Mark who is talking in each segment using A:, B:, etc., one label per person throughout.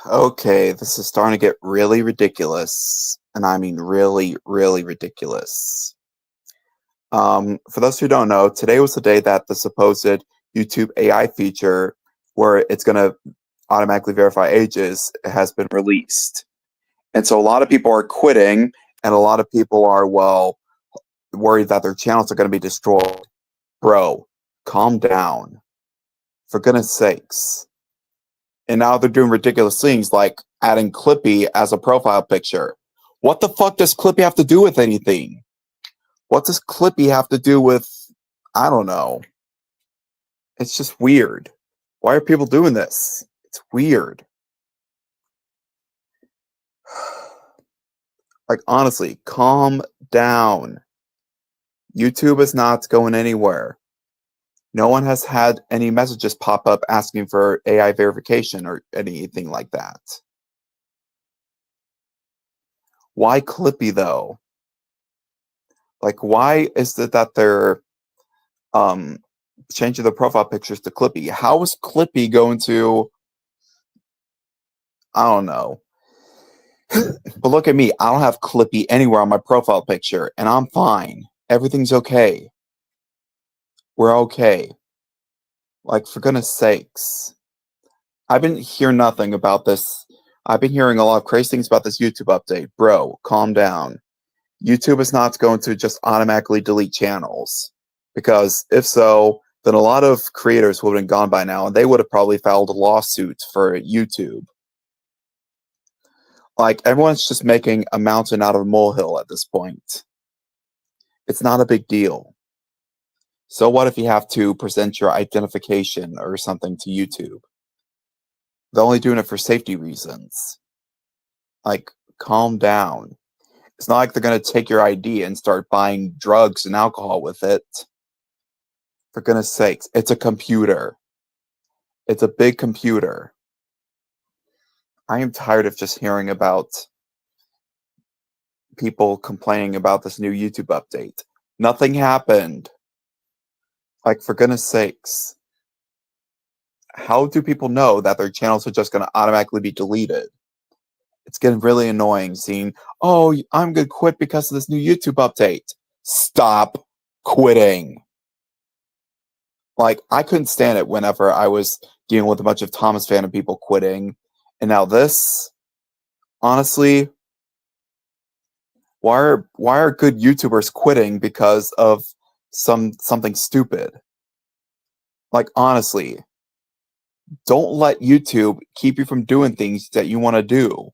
A: Okay, this is starting to get really ridiculous, and I mean really, really ridiculous. For those who don't know, today was the day that the supposed YouTube AI feature, where it's going to automatically verify ages, has been released. And so a lot of people are quitting, and a lot of people are, well, worried that their channels are going to be destroyed. Bro, calm down. For goodness sakes. And now they're doing ridiculous things like adding Clippy as a profile picture. What the fuck does Clippy have to do with anything? What does Clippy have to do with, I don't know. It's just weird. Why are people doing this? It's weird. Like, honestly, calm down. YouTube is not going anywhere. No one has had any messages pop up asking for AI verification or anything like that. Why Clippy, though? Like, why is it that they're changing the profile pictures to Clippy? How is Clippy going to, I don't know. But look at me. I don't have Clippy anywhere on my profile picture, and I'm fine. Everything's okay. We're okay. Like, for goodness sakes. I've been hearing nothing about this. I've been hearing a lot of crazy things about this YouTube update. Bro, calm down. YouTube is not going to just automatically delete channels. Because if so, then a lot of creators would have been gone by now, and they would have probably filed a lawsuit for YouTube. Like, everyone's just making a mountain out of a molehill at this point. It's not a big deal. So what if you have to present your identification or something to YouTube? They're only doing it for safety reasons. Like, calm down. It's not like they're going to take your ID and start buying drugs and alcohol with it. For goodness sakes, it's a computer. It's a big computer. I am tired of just hearing about people complaining about this new YouTube update. Nothing happened. Like, for goodness sakes. How do people know that their channels are just going to automatically be deleted? It's getting really annoying seeing, oh, I'm going to quit because of this new YouTube update. Stop quitting. Like, I couldn't stand it whenever I was dealing with a bunch of Thomas Fandom people quitting. And now this, honestly, why are good YouTubers quitting because of something stupid? Like, honestly, don't let YouTube keep you from doing things that you want to do.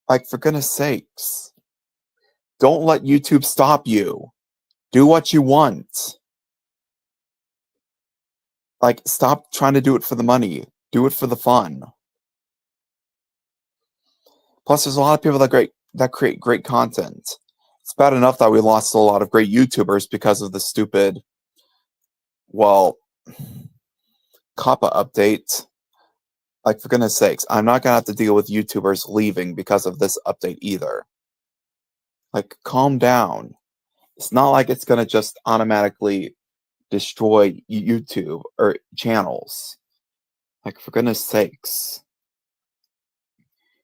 A: Like, for goodness sakes. Don't let YouTube stop you. Do what you want. Like, stop trying to do it for the money. Do it for the fun. Plus, there's a lot of people that create great content. It's bad enough that we lost a lot of great YouTubers because of the stupid, well, COPPA update. Like, for goodness sakes, I'm not going to have to deal with YouTubers leaving because of this update either. Like, calm down. It's not like it's going to just automatically destroy YouTube or channels. Like, for goodness sakes.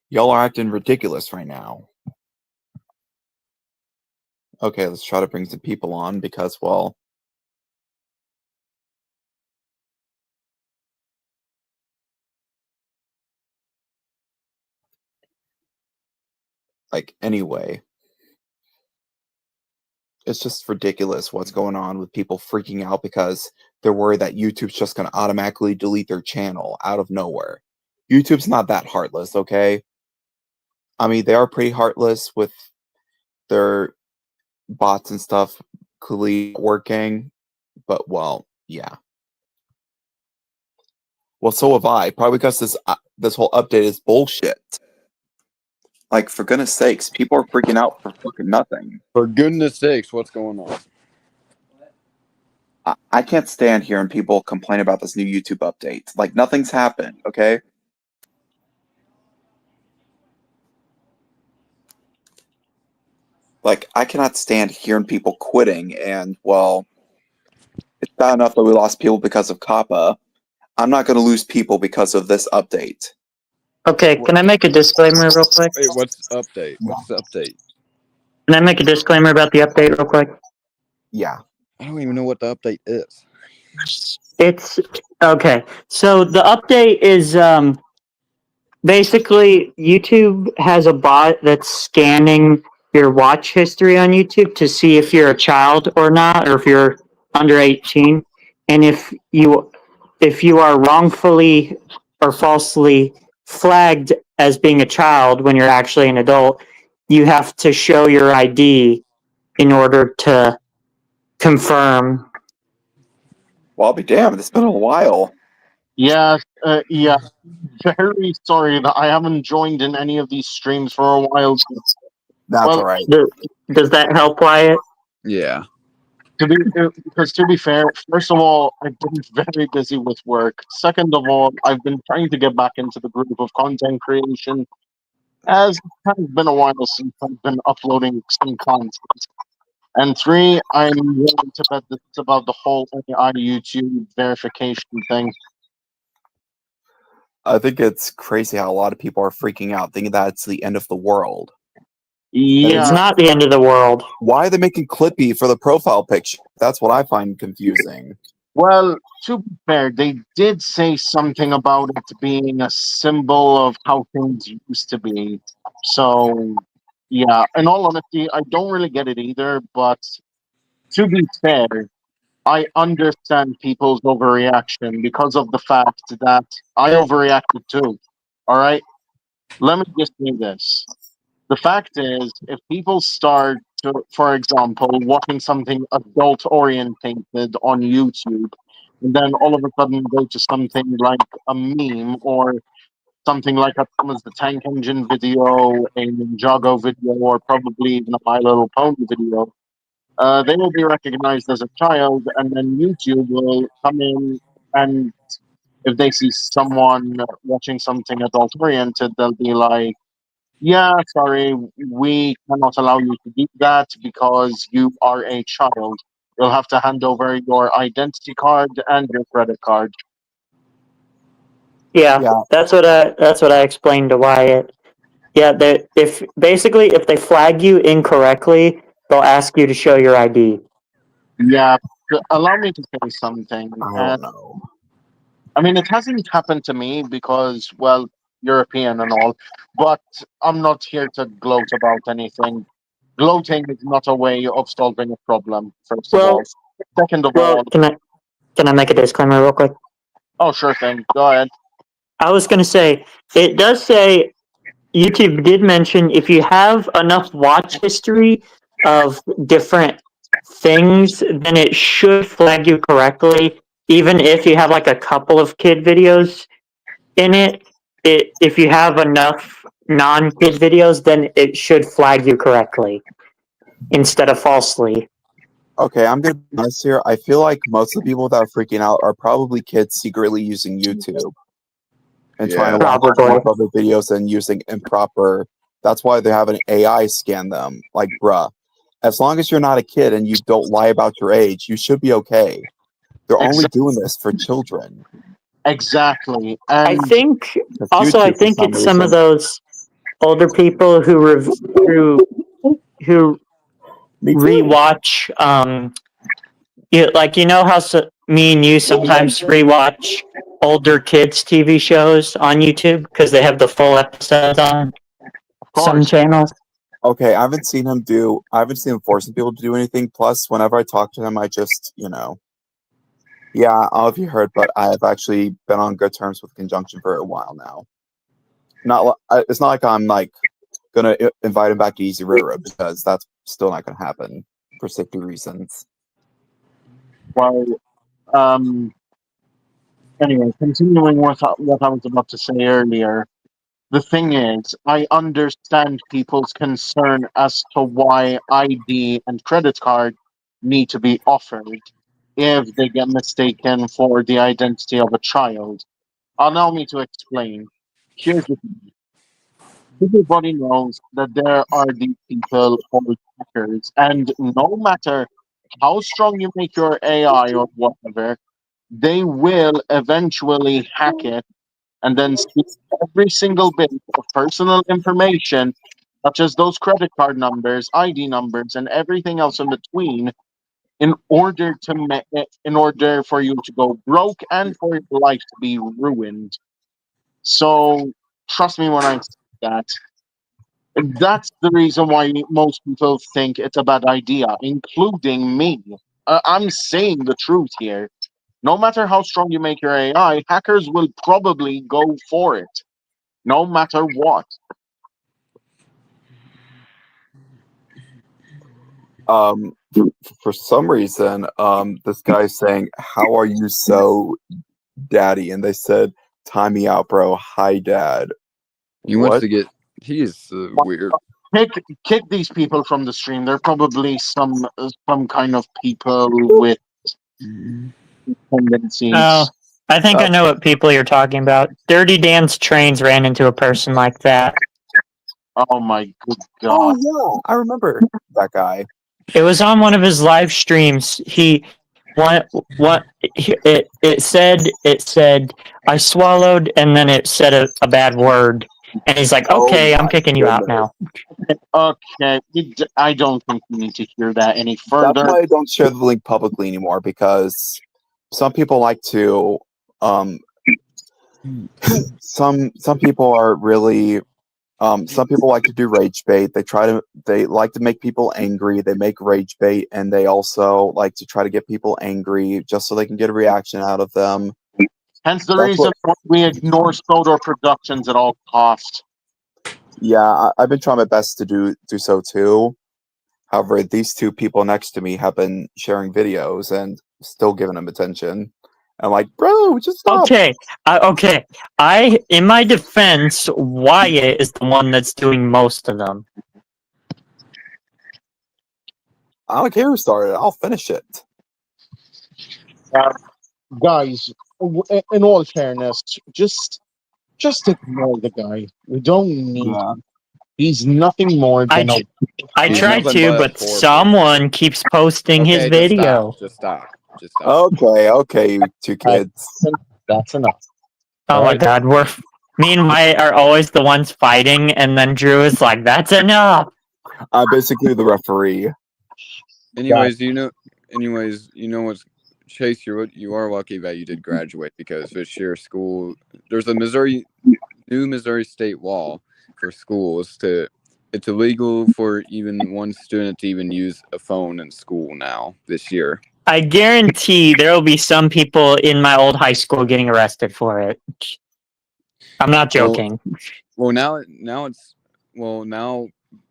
A: Y'all are acting ridiculous right now. Okay, let's try to bring some people on because, well, like, anyway. It's just ridiculous what's going on with people freaking out because they're worried that YouTube's just going to automatically delete their channel out of nowhere. YouTube's not that heartless, okay? I mean, they are pretty heartless with their bots and stuff clearly working, but, well, yeah. Well, so have I, probably because this whole update is bullshit. Like, for goodness sakes, people are freaking out for fucking nothing.
B: For goodness sakes, what's going on?
A: I can't stand hearing people complain about this new YouTube update. Like, nothing's happened, okay? Like, I cannot stand hearing people quitting, and, well, it's bad enough that we lost people because of COPPA. I'm not going to lose people because of this update.
C: Okay, can I make a disclaimer real quick?
B: Wait, what's update? What's the update?
C: Can I make a disclaimer about the update real quick?
A: Yeah.
B: I don't even know what the update is.
C: It's okay. So the update is basically YouTube has a bot that's scanning your watch history on YouTube to see if you're a child or not, or if you're under 18. And if you are wrongfully or falsely flagged as being a child when you're actually an adult, you have to show your ID in order to confirm.
A: Well, I'll be damned. It's been a while.
D: Yeah, yeah. Very sorry that I haven't joined in any of these streams for a while.
A: That's
D: Well,
A: all right.
C: Does that help, Wyatt?
B: Yeah.
D: Because to be fair, first of all, I've been very busy with work. Second of all, I've been trying to get back into the groove of content creation, as it has been a while since I've been uploading some content. And three, I'm willing to bet this is about the whole AI YouTube verification thing.
A: I think it's crazy how a lot of people are freaking out, thinking that it's the end of the world.
D: Yeah,
C: It's not the end of the world.
A: Why are they making Clippy for the profile picture? That's what I find confusing.
D: well, to be fair, they did say something about it being a symbol of how things used to be. So, yeah, in all honesty, I don't really get it either, but to be fair, I understand people's overreaction because of the fact that I overreacted too. All right? Let me just say this. The fact is, if people start to, for example, watching something adult orientated on YouTube, and then all of a sudden go to something like a meme or something like a Thomas the Tank Engine video, a Ninjago video, or probably even a My Little Pony video, they will be recognized as a child, and then YouTube will come in, and if they see someone watching something adult oriented, they'll be like, yeah, sorry, we cannot allow you to do that because you are a child. You'll have to hand over your identity card and your credit card.
C: Yeah,
A: Yeah.
C: that's what I explained to Wyatt. Yeah, if they flag you incorrectly, they'll ask you to show your ID.
D: Yeah, allow me to say something.
A: Oh no.
D: I mean, it hasn't happened to me because, well, European and all, but I'm not here to gloat about anything. Gloating is not a way of solving a problem, first of
C: Well,
D: all. Second of
C: well,
D: all,
C: can I make a disclaimer real quick?
D: oh, sure thing. Go ahead.
C: I was going to say, it does say, YouTube did mention if you have enough watch history of different things, then it should flag you correctly. Even if you have like a couple of kid videos in it, if you have enough non-kid videos, then it should flag you correctly instead of falsely.
A: Okay, I'm gonna be honest here. I feel like most of the people that are freaking out are probably kids secretly using YouTube and trying to watch
C: Probably.
A: improper videos and using improper. That's why they have an AI scan them. Like, bruh, as long as you're not a kid and you don't lie about your age, you should be okay. They're only doing this for children.
D: Exactly.
C: I
D: And
C: think
A: Because
C: also
A: YouTube,
C: I
A: for
C: think
A: some
C: it's some of
A: reason-
C: those older people who
A: Me too.
C: rewatch like you know how me and you sometimes rewatch older kids TV shows on YouTube because they have the full episodes on
D: of
C: some
D: course,
C: channels.
A: Okay, I haven't seen him forcing people to do anything. Plus, whenever I talk to him, I just, yeah, I don't know if you heard, but I've actually been on good terms with Conjunction for a while now. It's not like I'm like gonna invite him back to Easy Railroad because that's still not gonna happen for safety reasons.
D: well, anyway, continuing with what I was about to say earlier, the thing is, I understand people's concern as to why ID and credit card need to be offered if they get mistaken for the identity of a child. Allow me to explain. Here's the thing. Everybody knows that there are these people called hackers, and no matter how strong you make your AI or whatever, they will eventually hack it and then steal every single bit of personal information, such as those credit card numbers, ID numbers, and everything else in between, in order for you to go broke and for your life to be ruined. So trust me when I say that. That's the reason why most people think it's a bad idea, including me. I'm saying the truth here. No matter how strong you make your AI, hackers will probably go for it, no matter what.
A: For some reason, this guy's saying, "How are you so daddy?" And they said, "Time me out, bro. Hi, dad."
B: He wants
A: What?
B: to get. He is weird.
D: Kick these people from the stream. They're probably some kind of people with tendencies.
C: Oh, I think I know what people you're talking about. Dirty Dan's trains ran into a person like that.
D: Oh my good
A: Oh
D: god!
A: yeah, I remember that guy.
C: It was on one of his live streams. It said I swallowed, and then it said a bad word, and he's like,
A: Oh
C: "Okay, I'm
A: my
C: kicking you out now."
D: Okay, I don't think we need to hear that any
A: That's
D: further.
A: why I don't share the link publicly anymore, because some people like to some people are really some people like to do rage bait. They like to make people angry. They make rage bait, and they also like to try to get people angry just so they can get a reaction out of them.
D: Hence the
A: That's
D: reason why we ignore Sodor Productions at all costs.
A: Yeah, I've been trying my best to do so too. However, these two people next to me have been sharing videos and still giving them attention. I'm like, bro, just stop.
C: Okay, in my defense, Wyatt is the one that's doing most of them.
A: I don't care who started it. I'll finish it.
D: Guys, in all fairness, just ignore the guy. We don't need him. He's nothing more than
C: I
B: He's
C: tried
B: nothing
C: to,
B: but
C: but
B: horrible.
C: someone keeps posting his
B: Okay,
C: video.
B: Just stop.
A: Okay, you two kids.
D: That's enough.
C: Oh my
D: Alright.
C: god, me and Wyatt are always the ones fighting, and then Drew is like, "That's enough."
A: I'm basically the referee.
B: Anyways, you know what's Chase. You are lucky that you did graduate, because this year school there's a new Missouri state law for schools it's illegal for even one student to even use a phone in school now this year.
C: I guarantee there will be some people in my old high school getting arrested for it. I'm not joking.
B: Well, now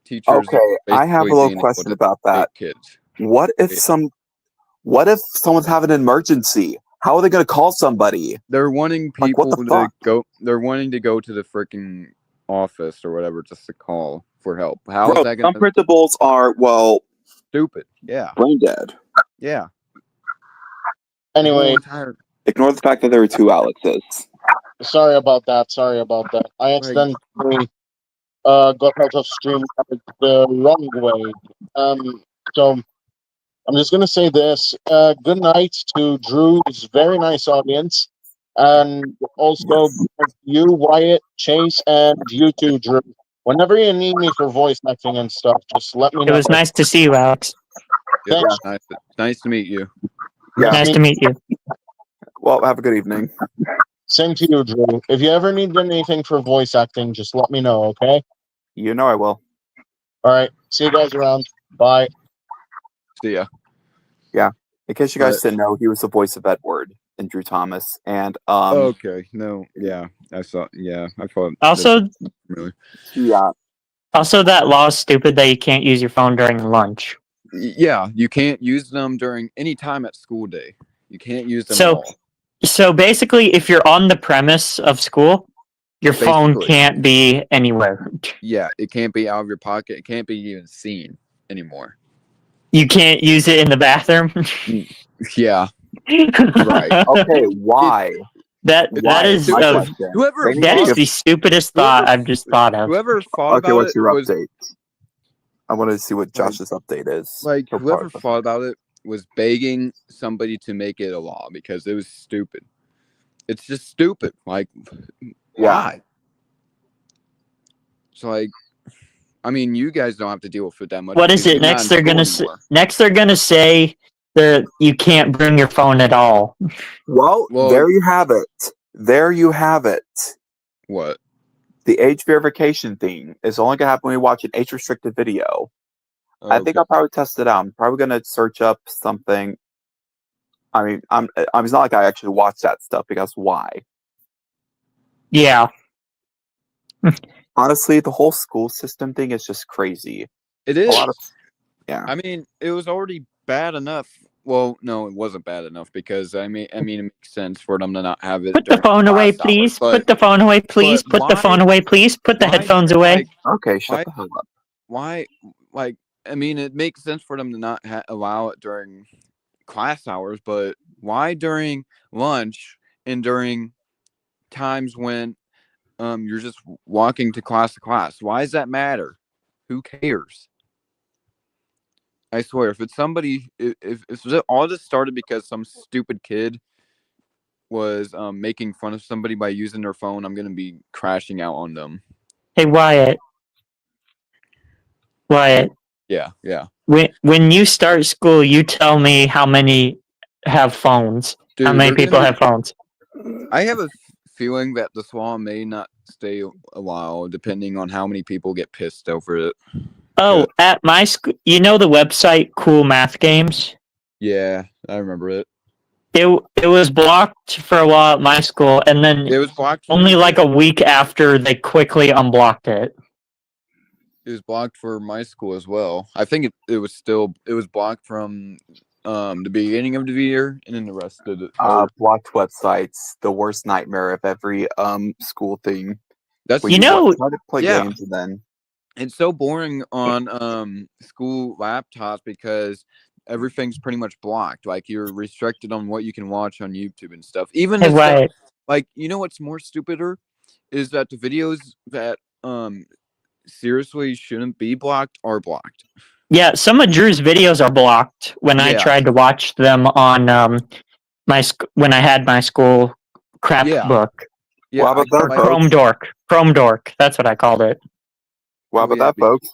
B: teachers.
A: Okay, I have a
B: basically
A: little
B: being
A: question
B: able to
A: about that.
B: take kids.
A: What if someone's having an emergency? How are they going to call somebody?
B: They're wanting
A: Like, what
B: people
A: the
B: to
A: fuck?
B: go. They're wanting to go to the freaking office or whatever just to call for help. How is
A: Bro,
B: that
A: some
B: going to
A: principals are, well,
B: stupid? Yeah,
A: brain dead.
B: yeah.
D: Anyway,
B: I'm tired.
A: Ignore the fact that there were two Alexes.
D: sorry about that. I accidentally got out of stream the wrong way. So I'm just gonna say this. Good night to Drew's very nice audience, and also you, Wyatt, Chase, and you too, Drew. Whenever you need me for voice acting and stuff, just let me
C: It
D: know.
C: was nice to see you, Alex.
B: Yeah,
D: Thanks.
B: nice to meet you.
A: Yeah.
C: Nice to meet you.
A: Well, have a good evening.
D: Same to you, Drew. If you ever need anything for voice acting, just let me know, okay?
A: You know I will.
D: All right. See you guys around. Bye.
B: See ya.
A: In case you guys didn't know, he was the voice of Edward in Drew Thomas. And
B: Okay. No. Yeah. I saw. Yeah. I thought.
C: Also,
B: Really.
A: yeah.
C: Also, that law is stupid that you can't use your phone during lunch.
B: Yeah. You can't use them during any time at school day. You can't use them
C: So-
B: at all.
C: So basically, if you're on the premise of school, your phone
B: Basically.
C: can't be anywhere.
B: Yeah. It can't be out of your pocket. It can't be even seen anymore.
C: You can't use it in the bathroom.
B: Yeah. Right.
A: Okay, why?
C: That
A: Why
C: is
A: my
C: a,
A: question.
B: Whoever
A: They need
C: that
A: to
C: is
A: give-
C: the stupidest thought I've just thought of.
B: Whoever thought
A: Okay,
B: about
A: what's
B: it
A: your
B: was
A: update? I wanted to see what Josh's update is.
B: like
A: So
B: whoever
A: far.
B: thought about it was begging somebody to make it a law because it was stupid. It's just stupid. Like
A: Yeah.
B: Why? So like, I mean, you guys don't have to deal with it that much.
C: What is
B: because
C: it?
B: you're not
C: Next
B: in
C: they're
B: school
C: gonna say,
B: anymore.
C: next they're gonna say that you can't bring your phone at all.
A: Well,
B: Well-
A: there you have it. There you have it.
B: What?
A: The age verification thing is only gonna happen when you watch an age-restricted video. I think
B: Okay.
A: I'll probably test it out. I'm probably gonna search up something. I mean, it's not like I actually watch that stuff because why?
C: Yeah.
A: Honestly, the whole school system thing is just crazy.
B: It
A: A
B: is.
A: lot of yeah.
B: I mean, it was already bad enough. Well, no, it wasn't bad enough because I mean, it makes sense for them to not have it.
C: Put the
B: during
C: phone away,
B: class hours,
C: please.
B: but
C: Put the phone away, please. Put the
B: why-
C: phone away, please. Put the
B: why,
C: headphones away.
B: like,
A: Okay, shut
B: why-
A: the hell up.
B: why? Like, I mean, it makes sense for them to not allow it during class hours, but why during lunch and during times when you're just walking to class? Why does that matter? Who cares? I swear, if it's somebody, if all this started because some stupid kid was making fun of somebody by using their phone, I'm gonna be crashing out on them.
C: Hey, Wyatt. Wyatt,
B: Yeah, yeah.
C: when you start school, you tell me how many have phones.
B: Dude,
C: How many
B: they're gonna
C: people
B: be-
C: have phones?
B: I have a feeling that the SWA may not stay a while, depending on how many people get pissed over it.
C: Oh, at my school, you know the website Cool Math Games?
B: Yeah, I remember it.
C: It was blocked for a while at my school, and then
B: It was blocked. For
C: only
B: me,
C: like
B: too.
C: a week after they quickly unblocked it.
B: It was blocked for my school as well. I think it was blocked from the beginning of the year and then the rest of the.
A: Blocked websites, the worst nightmare of every school thing.
B: That's
A: Where
C: You know-
A: try to play
B: yeah.
A: games and then
B: It's so boring on school laptops because everything's pretty much blocked. Like you're restricted on what you can watch on YouTube and stuff. Even
C: Hey,
B: the stuff,
C: Wyatt.
B: like you know what's more stupider is that the videos that seriously shouldn't be blocked are blocked.
C: Yeah, some of Drew's videos are blocked when I
B: Yeah.
C: tried to watch them on when I had my school crap
B: Yeah.
C: book.
B: Yeah,
A: Well, how about that,
B: like-
A: folks?
C: Chrome Dork. That's what I called it.
A: well,
B: Oh,
A: about
B: yeah,
A: that, folks.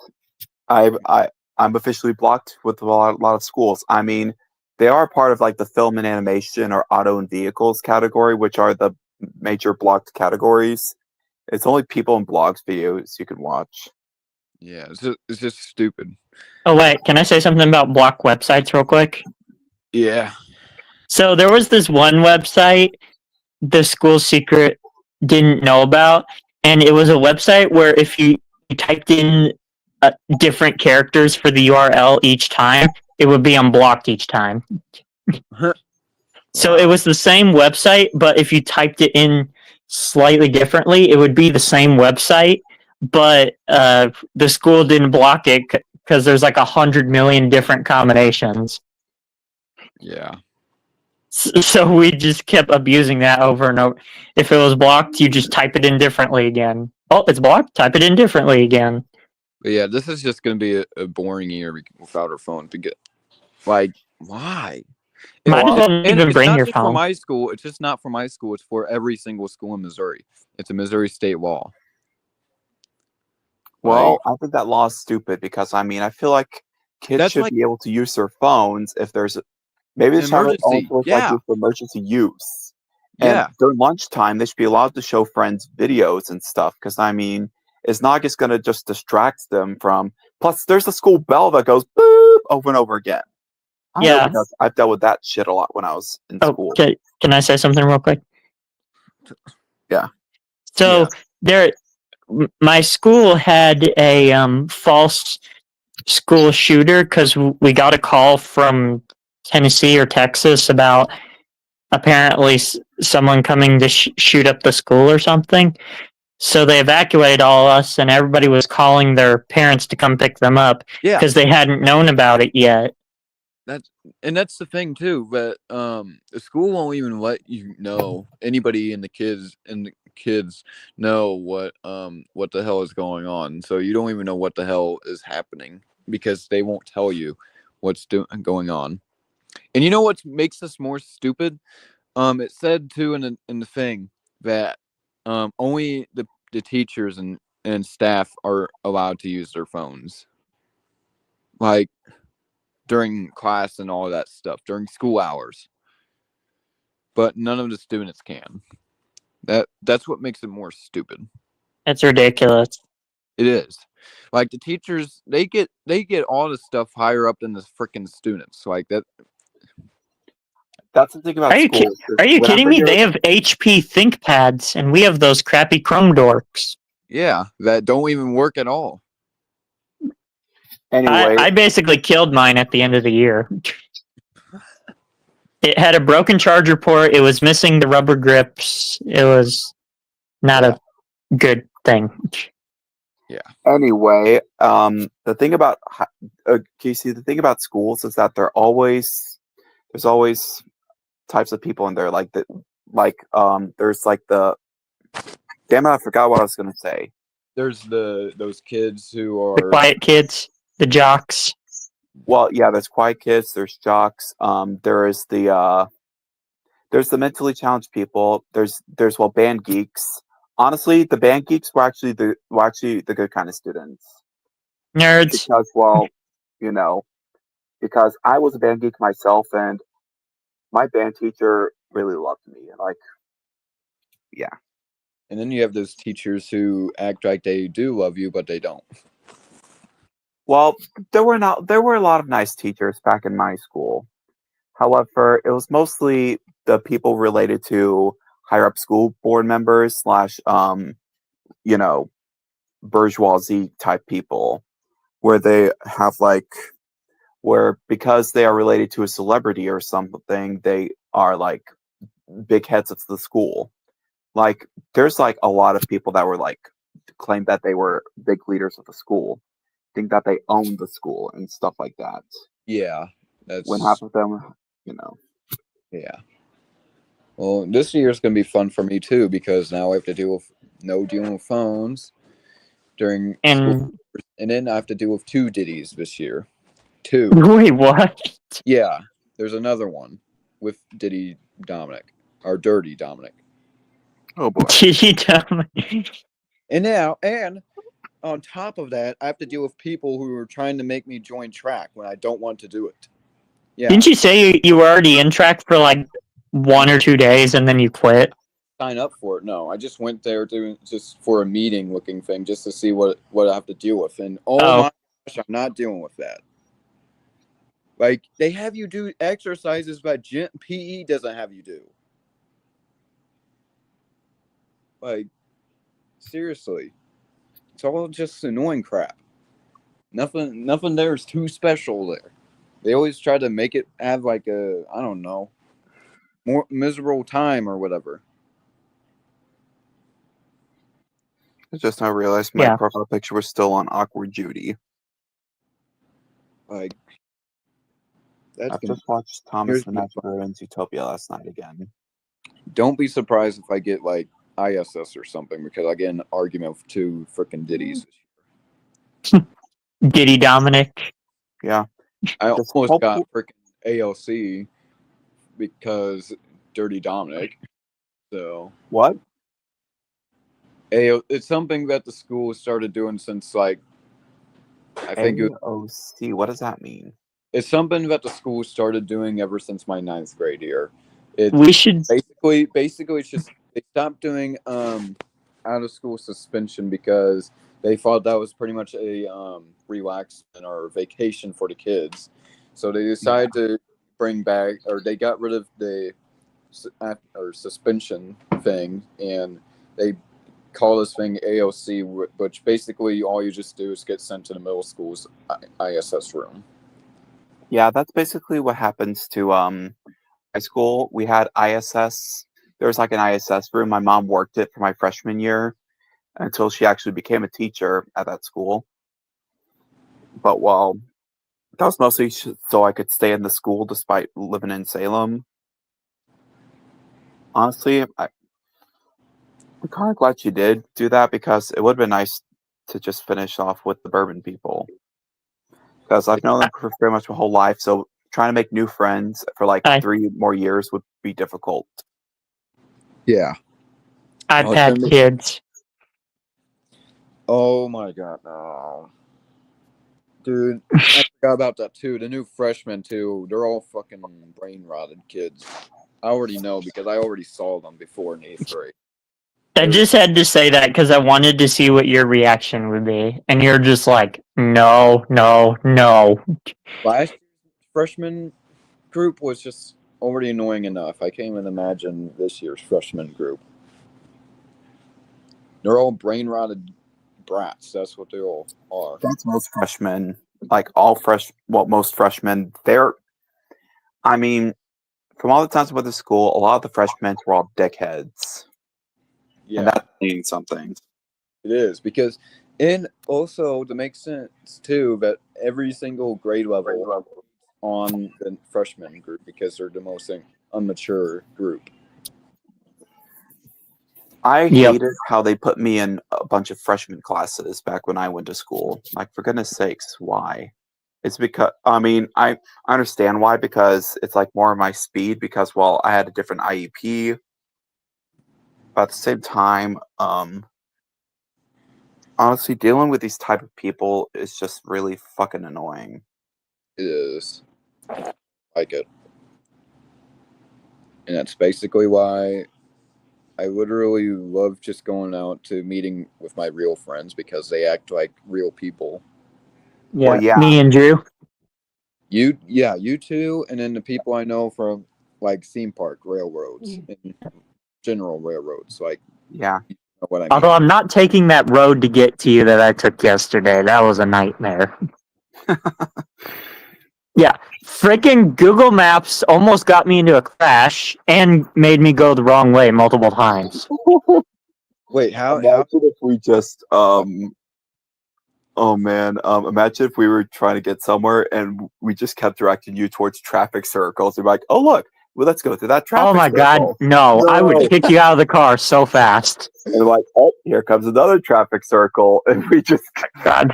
A: I'm officially blocked with a lot of schools. I mean, they are part of like the film and animation or auto and vehicles category, which are the major blocked categories. It's only people and blogs videos you can watch.
B: yeah, it's just stupid.
C: Oh wait, can I say something about block websites real quick?
B: Yeah.
C: So there was this one website the school secret didn't know about, and it was a website where if you typed in different characters for the URL each time, it would be unblocked each time. So it was the same website, but if you typed it in slightly differently, it would be the same website, but the school didn't block it because there's like 100 million different combinations.
B: Yeah.
C: So we just kept abusing that over and over. If it was blocked, you just type it in differently again. Oh, it's blocked. Type it in differently again.
B: But yeah, this is just gonna be a boring year without our phone to get. Like, why?
C: Might as well
B: And
C: even
B: it's
C: bring
B: not
C: your
B: just for
C: phone.
B: my school. It's just not for my school. It's for every single school in Missouri. It's a Missouri state law.
A: Well, I think that law is stupid because I mean I feel like kids
B: That's
A: should
B: like-
A: be able to use their phones if there's maybe they should have it
B: Emergency,
A: also
B: yeah.
A: like for emergency use.
B: Yeah.
A: And during lunchtime, they should be allowed to show friends videos and stuff because I mean it's not just going to just distract them from. Plus, there's a school bell that goes boop over and over again. I know
C: Yeah.
A: because I've dealt with that shit a lot when I was in
C: Oh,
A: school.
C: okay. Can I say something real quick?
A: Yeah.
C: So my school had a false school shooter because we got a call from Tennessee or Texas about apparently someone coming to shoot up the school or something. So they evacuated all us, and everybody was calling their parents to come pick them up
B: Yeah.
C: because they hadn't known about it yet.
B: And that's the thing too, that the school won't even let you know, anybody in the kids know what the hell is going on. So you don't even know what the hell is happening because they won't tell you what's going on. And you know what makes this more stupid? It said too in the thing that only the teachers and staff are allowed to use their phones, like during class and all that stuff during school hours. But none of the students can. That's what makes it more stupid.
C: It's ridiculous.
B: It is. Like the teachers, they get all the stuff higher up than the freaking students. Like that.
A: That's the thing about
C: Are you
A: school.
C: Are you kidding
A: Whenever
C: me?
A: you're-
C: They have HP ThinkPads, and we have those crappy Chrome dorks.
B: Yeah, that don't even work at all.
A: Anyway,
C: I basically killed mine at the end of the year. It had a broken charger port. It was missing the rubber grips. It was not a good thing.
A: anyway, the thing about Casey, the thing about schools is that there's always types of people in there. Like there's like the. Damn it! I forgot what I was gonna say.
B: There's those kids who
C: The
B: are
C: quiet kids, the jocks.
A: Well, yeah, there's quiet kids, there's jocks, there's the mentally challenged people, there's band geeks. Honestly, the band geeks were actually the good kind of students.
C: Nerds.
A: Because because I was a band geek myself and my band teacher really loved me. Like, yeah.
B: and then you have those teachers who act like they do love you, but they don't.
A: Well, there were a lot of nice teachers back in my school. However, it was mostly the people related to higher up school board members / bourgeoisie type people, where they have where because they are related to a celebrity or something, they are like big heads of the school. Like, there's like a lot of people that were like claimed that they were big leaders of the school. Think that they own the school and stuff like that.
B: Yeah, that's
A: When half of them,
B: yeah. Well, this year's gonna be fun for me too because now I have to deal with dealing with phones during school, and then I have to deal with 2 Diddies this year. 2.
C: Wait, what?
B: Yeah, there's another one with Diddy Dominic or Dirty Dominic.
A: oh boy,
C: Did you tell me?
B: And on top of that, I have to deal with people who are trying to make me join track when I don't want to do it. Yeah,
C: Didn't you say you were already in track for like 1 or 2 days and then you quit?
B: sign up for it. No, I just went there just for a meeting looking thing, just to see what I have to deal with. And my gosh, I'm not dealing with that. Like, they have you do exercises that PE doesn't have you do. Like, seriously, it's all just annoying crap. Nothing there is too special there. They always try to make it have like a, I don't know, more miserable time or whatever.
A: I just now realized my
C: Yeah.
A: profile picture was still on Awkward Judy.
B: Like, that's
A: I've
B: gonna,
A: just watched Thomas
B: here's
A: the
B: the-
A: Magic Ruins Utopia last night again.
B: don't be surprised if I get like ISS or something because I get an argument with 2 freaking Diddies.
C: Diddy Dominic.
A: Yeah.
B: I
A: Just
B: almost got
A: hope-
B: freaking ALC because Dirty Dominic. So
A: What?
B: it's something that the school started doing since like I think
A: AOC. What does that mean?
B: it's something that the school started doing ever since my 9th grade year.
C: We should.
B: Basically it's just they stopped doing out of school suspension because they thought that was pretty much a relaxation or vacation for the kids. So they decided to bring back, or they got rid of the suspension thing, and they call this thing AOC, which basically all you just do is get sent to the middle school's ISS room.
A: Yeah, that's basically what happens to high school. We had ISS. There was like an ISS room. My mom worked it for my freshman year until she actually became a teacher at that school. But that was mostly so I could stay in the school despite living in Salem. Honestly, I'm kind of glad she did do that because it would have been nice to just finish off with the Bourbon people. Because I've known them for pretty much my whole life, so trying to make new friends for like 3 more years would be difficult.
B: Yeah.
C: iPad
B: Timber-
C: kids.
B: Oh my god, no. Dude, I forgot about that too. The new freshmen too. They're all fucking brain rotted kids. I already know because I already saw them before in E3.
C: I just had to say that because I wanted to see what your reaction would be, and you're just like, no, no, no.
B: Last freshman group was just already annoying enough. I can't even imagine this year's freshman group. They're all brain rotted brats. That's what they all are.
A: That's most freshmen. Like most freshmen. I mean, from all the times I went to school, a lot of the freshmen were all dickheads.
B: Yeah,
A: And that means something.
B: it is because, and also to make sense too, that every single grade level on the freshman group because they're the most immature group.
A: I
C: Yep.
A: hated how they put me in a bunch of freshman classes back when I went to school. Like, for goodness sakes, why? It's because, I mean, I understand why, because it's like more of my speed because, well, I had a different IEP. But at the same time, honestly, dealing with these type of people is just really fucking annoying.
B: It is. I like it. And that's basically why I literally love just going out to meeting with my real friends because they act like real people.
C: Yeah,
A: Well, yeah.
C: me and Drew.
B: You two, and then the people I know from like theme park railroads and general railroads. Like,
A: Yeah.
B: you know what I mean?
C: Although I'm not taking that road to get to you that I took yesterday. That was a nightmare. Yeah, freaking Google Maps almost got me into a crash and made me go the wrong way multiple times.
B: Wait, how?
A: Imagine if we just oh man, imagine if we were trying to get somewhere and we just kept directing you towards traffic circles. You're like, oh look, well let's go through that traffic
C: Oh my god,
A: circle.
C: no, I would
A: No.
C: kick you out of the car so fast.
A: And like, oh, here comes another traffic circle, and we just
C: God.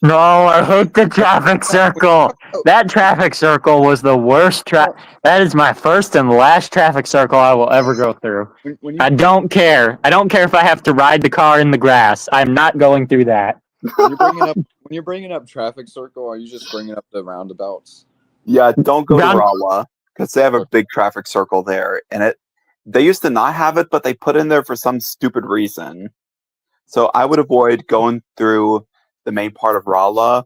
C: No, I hate the traffic circle. That traffic circle was the worst that is my first and last traffic circle I will ever go through.
B: When
C: I don't care. I don't care if I have to ride the car in the grass. I'm not going through that.
B: you're bringing up traffic circle, are you just bringing up the roundabouts?
A: yeah, don't go to
C: Round-
A: Rolla because they have a big traffic circle there, and they used to not have it, but they put in there for some stupid reason. So I would avoid going through the main part of Rolla.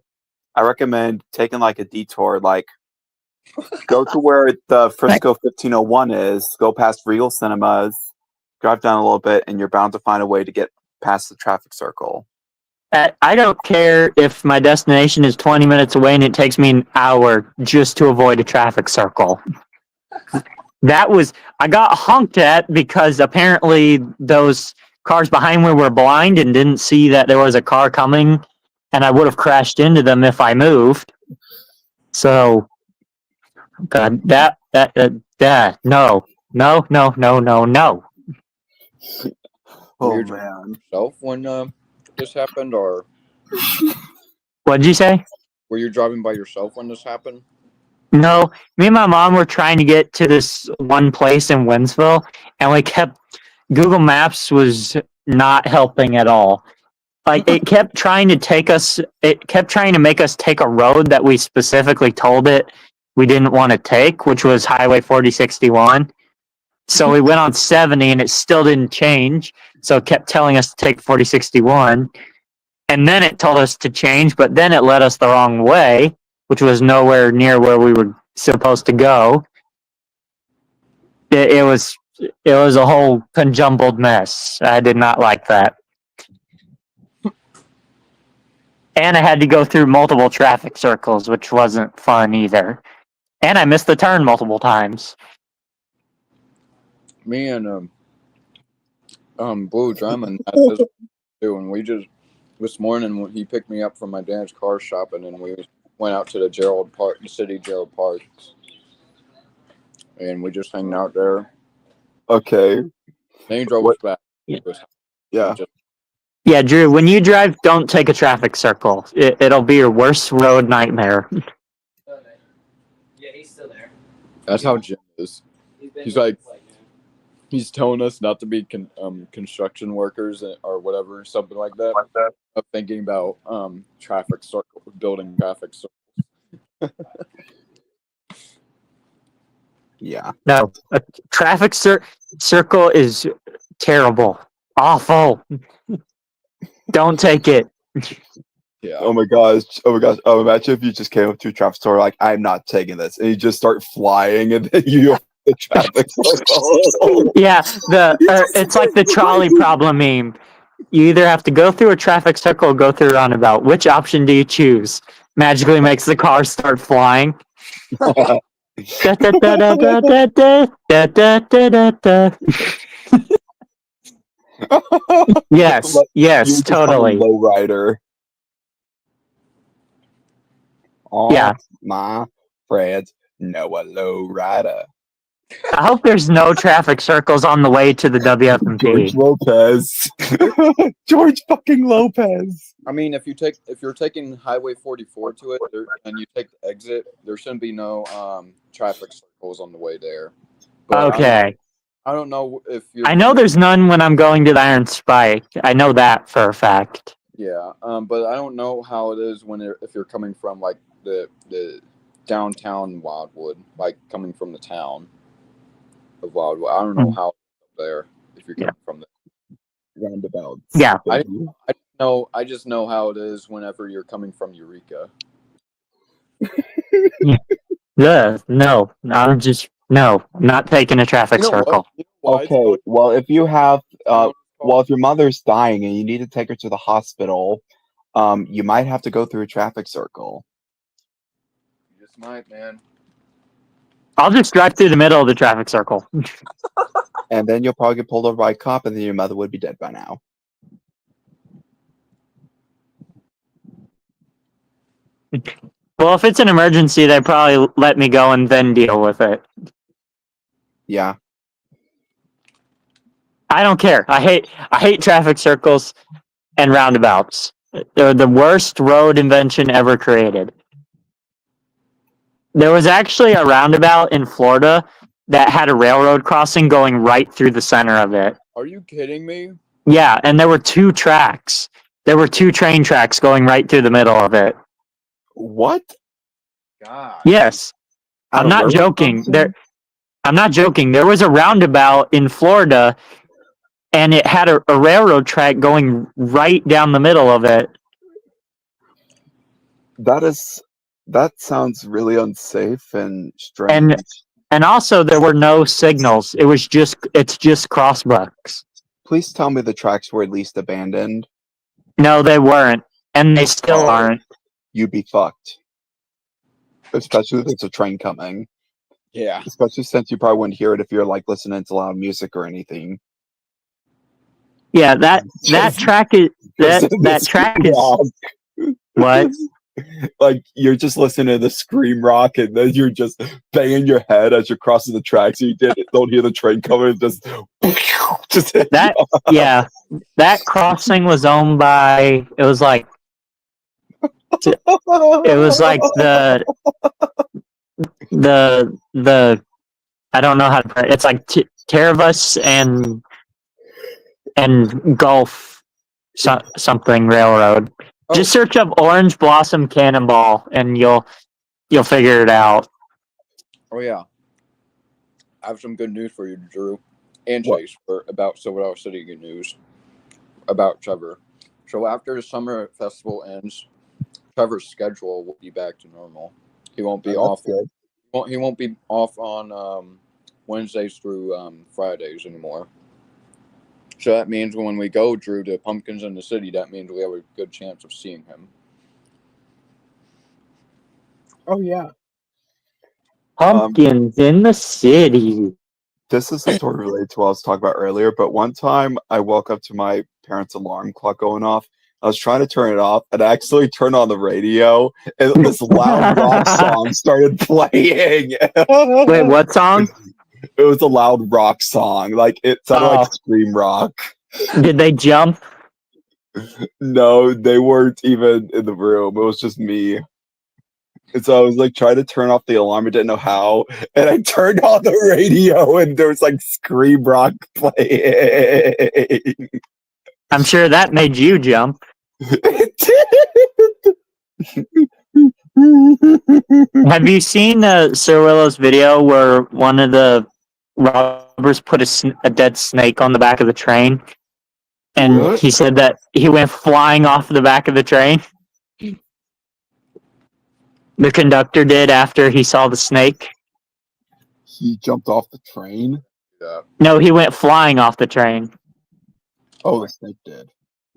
A: I recommend taking like a detour, like go to where the Frisco 1501 is, go past Regal Cinemas, drive down a little bit, and you're bound to find a way to get past the traffic circle.
C: I don't care if my destination is 20 minutes away and it takes me an hour just to avoid a traffic circle. I got honked at because apparently those cars behind me were blind and didn't see that there was a car coming, and I would have crashed into them if I moved. So, God, no.
A: Oh
B: Weird.
A: man.
B: Yourself when this happened, or
C: What did you say?
B: were you driving by yourself when this happened?
C: No, me and my mom were trying to get to this one place in Winsville, and Google Maps was not helping at all. Like, it kept trying to make us take a road that we specifically told it we didn't want to take, which was Highway 4061. So we went on 70 and it still didn't change. So it kept telling us to take 4061. And then it told us to change, but then it led us the wrong way, which was nowhere near where we were supposed to go. It was a whole conjumbled mess. I did not like that. And I had to go through multiple traffic circles, which wasn't fun either. And I missed the turn multiple times.
B: Me and Blue Drummond and we just this morning he picked me up from my dad's car shop, and then we went out to the Gerald Park, and we just hanged out there.
A: Okay.
B: Then he drove us back.
A: Yeah.
C: Yeah, Drew, when you drive, don't take a traffic circle. It'll be your worst road nightmare.
E: Yeah, he's still there.
B: That's how Jim is. He's like He's telling us not to be construction workers or whatever, something like that. Of thinking about traffic circle, building traffic circles.
A: Yeah.
C: No, a traffic circle is terrible, awful. Don't take it.
B: Yeah.
A: Oh my gosh. Oh, imagine if you just came up to a traffic store like, I'm not taking this. And you just start flying and then you the traffic circle.
C: Yeah, it's like the trolley problem meme. You either have to go through a traffic circle or go through a roundabout. Which option do you choose? Magically makes the car start flying. Da, da, da, da, da, da, da, da, da, da, da. Yes, yes, totally.
A: Low rider. Oh,
C: Yeah.
A: my friends know a low rider.
C: I hope there's no traffic circles on the way to the
A: George
C: WFMP.
A: Lopez. George fucking Lopez.
B: I mean, if you're taking Highway 44 to it and you take the exit, there shouldn't be no traffic circles on the way there. But
C: Okay.
B: I don't know if you.
C: I know there's none when I'm going to the Iron Spike. I know that for a fact.
B: Yeah, but I don't know how it is if you're coming from like the downtown Wildwood, like coming from the town of Wildwood. I don't know how it's up there if you're coming from the
A: Roundabouts.
C: Yeah.
B: I just know how it is whenever you're coming from Eureka.
C: No, I'm not taking a traffic
B: You know what?
C: circle.
B: You know why it's
A: Okay,
B: called-
A: well, if you have,
B: Well,
A: if your mother's dying and you need to take her to the hospital, you might have to go through a traffic circle.
B: you just might, man.
C: I'll just drive through the middle of the traffic circle.
A: And then you'll probably get pulled over by a cop, and then your mother would be dead by now.
C: Well, if it's an emergency, they probably let me go and then deal with it.
A: Yeah.
C: I don't care. I hate traffic circles and roundabouts. They're the worst road invention ever created. There was actually a roundabout in Florida that had a railroad crossing going right through the center of it.
B: Are you kidding me?
C: Yeah, and there were 2 tracks. There were 2 train tracks going right through the middle of it.
A: What?
B: God.
C: Yes. I'm not joking. I'm not joking. There was a roundabout in Florida and it had a railroad track going right down the middle of it.
A: That sounds really unsafe and strange.
C: And also there were no signals. It's just crossbucks.
A: Please tell me the tracks were at least abandoned.
C: No, they weren't. And they still aren't.
A: You'd be fucked. Especially if there's a train coming.
B: Yeah.
A: Especially since you probably wouldn't hear it if you're like listening to loud music or anything.
C: Yeah, that track is that track is what?
A: Like you're just listening to the scream rock and then you're just banging your head as you're crossing the tracks. So you don't hear the train coming. Just hit
C: That yeah, that crossing was owned by. It was like the I don't know how to pronounce it. It's like Terevis and Gulf something Railroad.
B: Oh.
C: Just search up Orange Blossom Cannonball and you'll figure it out.
B: Oh yeah. I have some good news for you, Drew and
A: What?
B: Chase, about Silver Dollar City good news about Trevor. So after the summer festival ends, Trevor's schedule will be back to normal. He won't be off.
A: Good.
B: He won't be off on Wednesdays through Fridays anymore. So that means when we go, Drew, to Pumpkins in the City, that means we have a good chance of seeing him.
A: Oh yeah.
C: Pumpkins in the City.
A: This is a story related to what I was talking about earlier, but one time I woke up to my parents' alarm clock going off. I was trying to turn it off and I actually turned on the radio and this loud rock song started playing.
C: Wait, what song?
A: It was a loud rock song. Like it sounded like scream rock.
C: Did they jump?
A: No, they weren't even in the room. It was just me. And so I was like trying to turn off the alarm. I didn't know how. And I turned on the radio and there was like Scream Rock playing.
C: I'm sure that made you jump.
A: It did.
C: Have you seen Sir Willow's video where one of the robbers put a dead snake on the back of the train? And
A: What?
C: he said that he went flying off the back of the train. The conductor did after he saw the snake.
A: He jumped off the train?
B: Yeah.
C: No, he went flying off the train.
A: Oh, the snake did.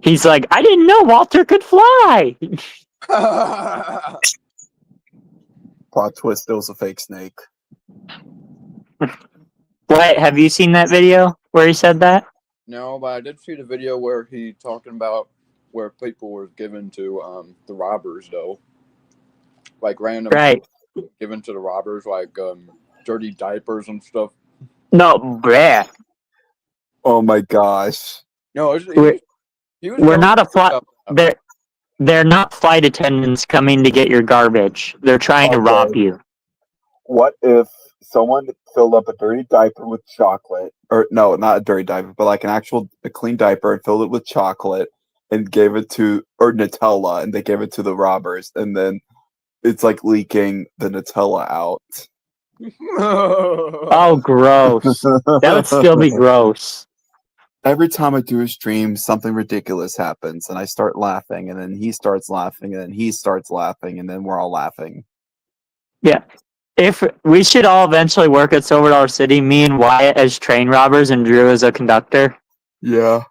C: He's like, I didn't know Walter could fly.
A: Plot twist, it was a fake snake.
C: What? Have you seen that video where he said that?
B: No, but I did see the video where he talking about where people were given to the robbers, though. Like random
C: Right.
B: given to the robbers, like dirty diapers and stuff.
C: No, bruh.
A: Oh my gosh.
B: No,
C: We're not a flight. They're not flight attendants coming to get your garbage. They're trying to
A: Okay.
C: rob you.
A: What if someone filled up a dirty diaper with chocolate? Or no, not a dirty diaper, but like a clean diaper and filled it with chocolate and gave it to, or Nutella, and they gave it to the robbers, and then it's like leaking the Nutella out.
C: Oh, gross. That would still be gross.
A: Every time I do a stream, something ridiculous happens, and I start laughing, and then he starts laughing, and then he starts laughing, and then we're all laughing.
C: Yeah. If we should all eventually work at Silver Dollar City, me and Wyatt as train robbers and Drew as a conductor.
A: Yeah.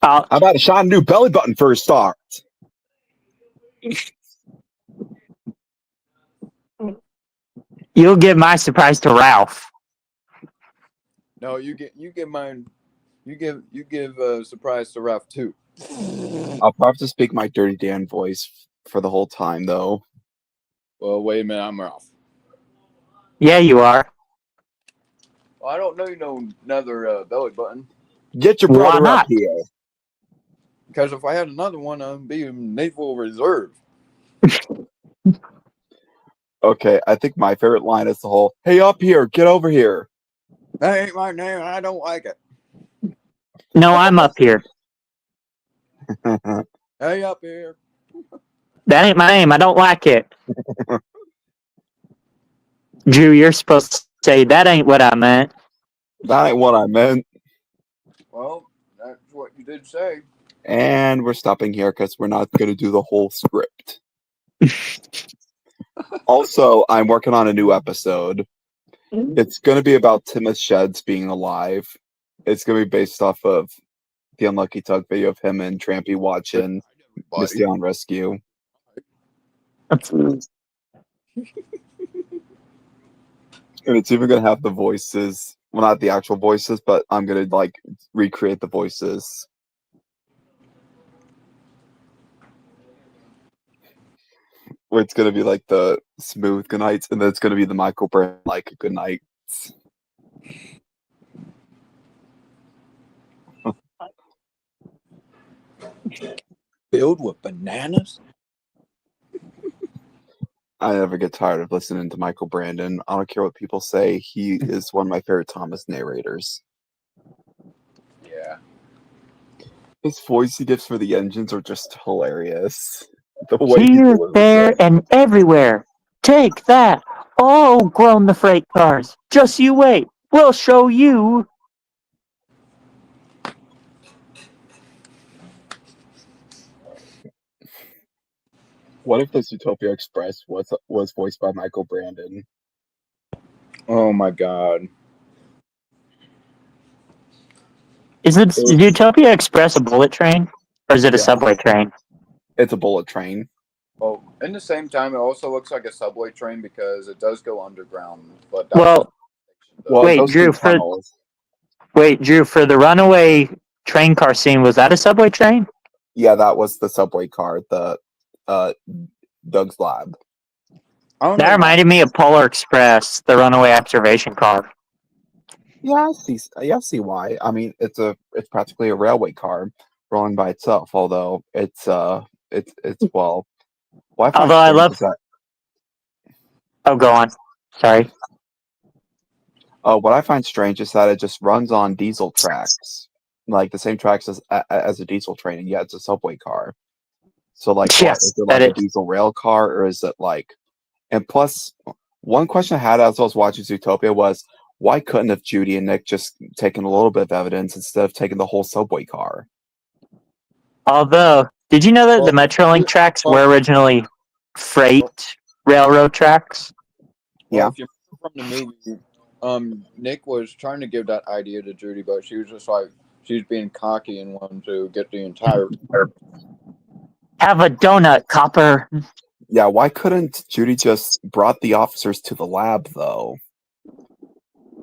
C: I'll,
A: How about a shot a new belly button for a start?
C: you'll give my surprise to Ralph.
B: No, you give mine. You give a surprise to Ralph too.
A: I'll probably have to speak my Dirty Dan voice for the whole time, though.
B: Well, wait a minute, I'm Ralph.
C: Yeah, you are.
B: Well, I don't know another belly button.
A: Get your
C: Why
A: brother
C: not?
A: up here.
B: Because if I had another one, I'd be in Naval Reserve.
A: Okay, I think my favorite line is the whole, hey, up here, get over here.
B: That ain't my name, and I don't like it.
C: No, I'm up here.
B: Hey, up here.
C: That ain't my name. I don't like it. Drew, you're supposed to say, that ain't what I meant.
A: That ain't what I meant.
B: Well, that's what you did say.
A: And we're stopping here because we're not going to do the whole script. Also, I'm working on a new episode. It's going to be about Timothy Sheds being alive. It's going to be based off of the Unlucky Tug video of him and Trampy watching Misty on Rescue. And it's even going to have the voices. Well, not the actual voices, but I'm going to like recreate the voices. Where it's going to be like the smooth goodnights, and then it's going to be the Michael Brand like goodnights.
B: Filled with bananas?
A: I never get tired of listening to Michael Brandon. I don't care what people say. He is one of my favorite Thomas narrators.
B: Yeah.
A: His voice he gives for the engines are just hilarious. The way he
C: Here,
A: delivers
C: there,
A: them.
C: and everywhere. Take that. Oh, groan the freight cars. Just you wait. We'll show you.
A: What if the Zootopia Express was voiced by Michael Brandon?
B: Oh my god.
C: Is it Zootopia Express a bullet train? Or is it a
A: Yeah.
C: subway train?
A: It's a bullet train.
B: Well, in the same time, it also looks like a subway train because it does go underground. But that's
C: Well,
A: Well,
C: Wait,
A: it goes
C: Drew,
A: through tunnels.
C: for the runaway train car scene, was that a subway train?
A: Yeah, that was the subway car, the Doug's Lab.
B: I don't
C: That
B: know.
C: reminded me of Polar Express, the runaway observation car.
A: Yeah, I see why. I mean, it's practically a railway car rolling by itself, although it's well, What I find
C: Although I
A: strange
C: love.
A: is that
C: Oh, go on. Sorry.
A: what I find strange is that it just runs on diesel tracks, like the same tracks as a diesel train, and yet it's a subway car. So like, what
C: Yes,
A: is it
C: that
A: like a
C: is.
A: diesel rail car, or is it like? And plus, one question I had as I was watching Zootopia was, why couldn't have Judy and Nick just taken a little bit of evidence instead of taking the whole subway car?
C: Although, did you know that the
B: Well,
C: Metrolink tracks
B: well-
C: were originally freight railroad tracks?
A: Yeah.
B: Well, if you remember from the movie, Nick was trying to give that idea to Judy, but she was just like, she was being cocky and wanted to get the entire.
C: Have a donut, copper.
A: Yeah, why couldn't Judy just brought the officers to the lab though?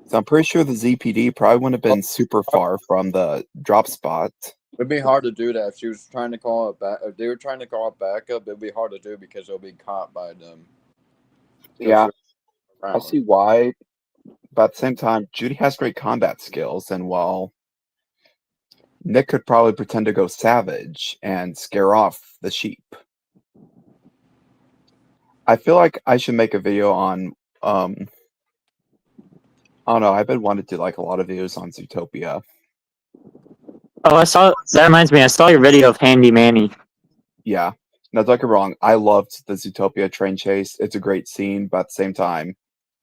A: So I'm pretty sure the ZPD probably wouldn't have been super far from the drop spot.
B: It'd be hard to do that if she was trying to call it back. If they were trying to call it backup, it'd be hard to do because they'll be caught by them.
A: Yeah, I
B: Around.
A: see why. But at the same time, Judy has great combat skills, and while Nick could probably pretend to go savage and scare off the sheep. I feel like I should make a video on I don't know, I've been wanting to do like a lot of videos on Zootopia.
C: Oh, I saw. That reminds me. I saw your video of Handy Manny.
A: Yeah. Now don't get me wrong, I loved the Zootopia train chase. It's a great scene, but at the same time,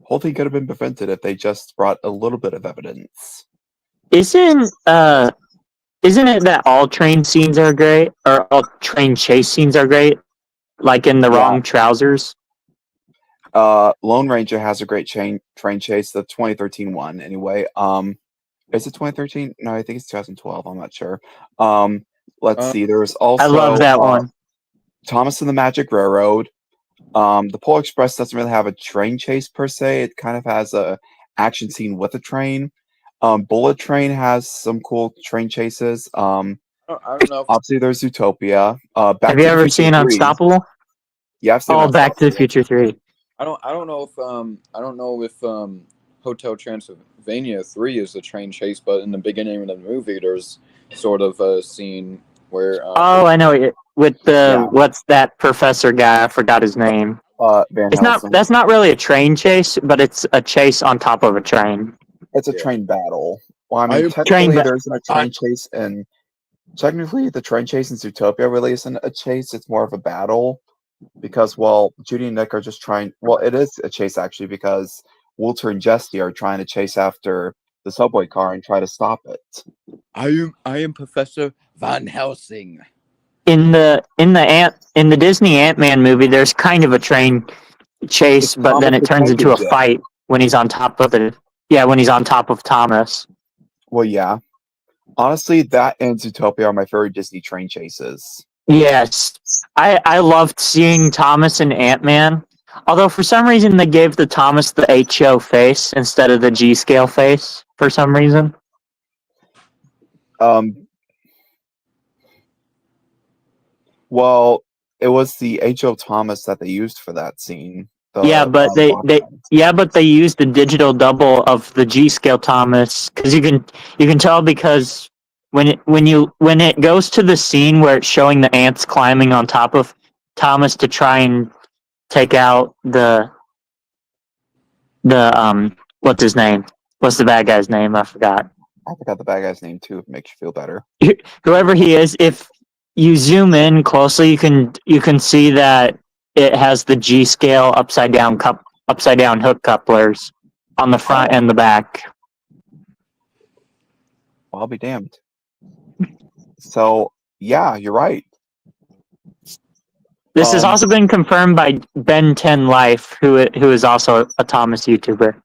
A: whole thing could have been prevented if they just brought a little bit of evidence.
C: Isn't it that all train scenes are great, or all train chase scenes are great? Like in the
A: Yeah.
C: Wrong Trousers.
A: Lone Ranger has a great train chase, the 2013 one anyway. Is it 2013? No, I think it's 2012. I'm not sure. Let's see. There's also
C: I love that one.
A: Thomas and the Magic Railroad. The Polar Express doesn't really have a train chase per se. It kind of has a action scene with a train. Bullet Train has some cool train chases.
B: I don't know.
A: Obviously, there's Zootopia.
C: Have
A: Back
C: you
A: to the
C: ever
A: Future
C: seen
A: 3.
C: Unstoppable?
A: Yeah, I've seen
C: Oh, Back to the
A: Unstoppable.
C: Future 3.
B: I don't know if Hotel Transylvania 3 is the train chase, but in the beginning of the movie, there's sort of a scene where.
C: Oh, I know it. With the
A: Yeah.
C: what's that professor guy? I forgot his name.
A: Van
C: It's not.
A: Helsing.
C: That's not really a train chase, but it's a chase on top of a train.
A: It's a
B: Yeah.
A: train battle. Well, I
B: I
A: mean,
B: am-
A: technically, there isn't a train chase, and technically, the train chase in Zootopia really isn't a chase. It's more of a battle because, well, Judy and Nick are just trying. Well, it is a chase actually because Walter and Jesse are trying to chase after the subway car and try to stop it.
B: I am Professor Van Helsing.
C: In the Disney Ant-Man movie, there's kind of a train chase,
A: It's
C: but then
A: Thomas
C: it
A: the
C: turns
A: Tank
C: into a
A: Engine.
C: fight when he's on top of Thomas.
A: Well, yeah. Honestly, that and Zootopia are my favorite Disney train chases.
C: Yes, I loved seeing Thomas and Ant-Man. Although for some reason they gave the Thomas the HO face instead of the G scale face for some reason.
A: Well, it was the H.O. Thomas that they used for that scene.
C: Yeah, but they used the digital double of the G scale Thomas because you can tell because when it goes to the scene where it's showing the ants climbing on top of Thomas to try and take out the what's his name? What's the bad guy's name? I forgot.
A: I forgot the bad guy's name too. If it makes you feel better.
C: Whoever he is, if you zoom in closely, you can see that it has the G scale upside down hook couplers on the front and the back.
A: Well, I'll be damned. So yeah, you're right.
C: This has also been confirmed by Ben 10 Life, who is also a Thomas YouTuber.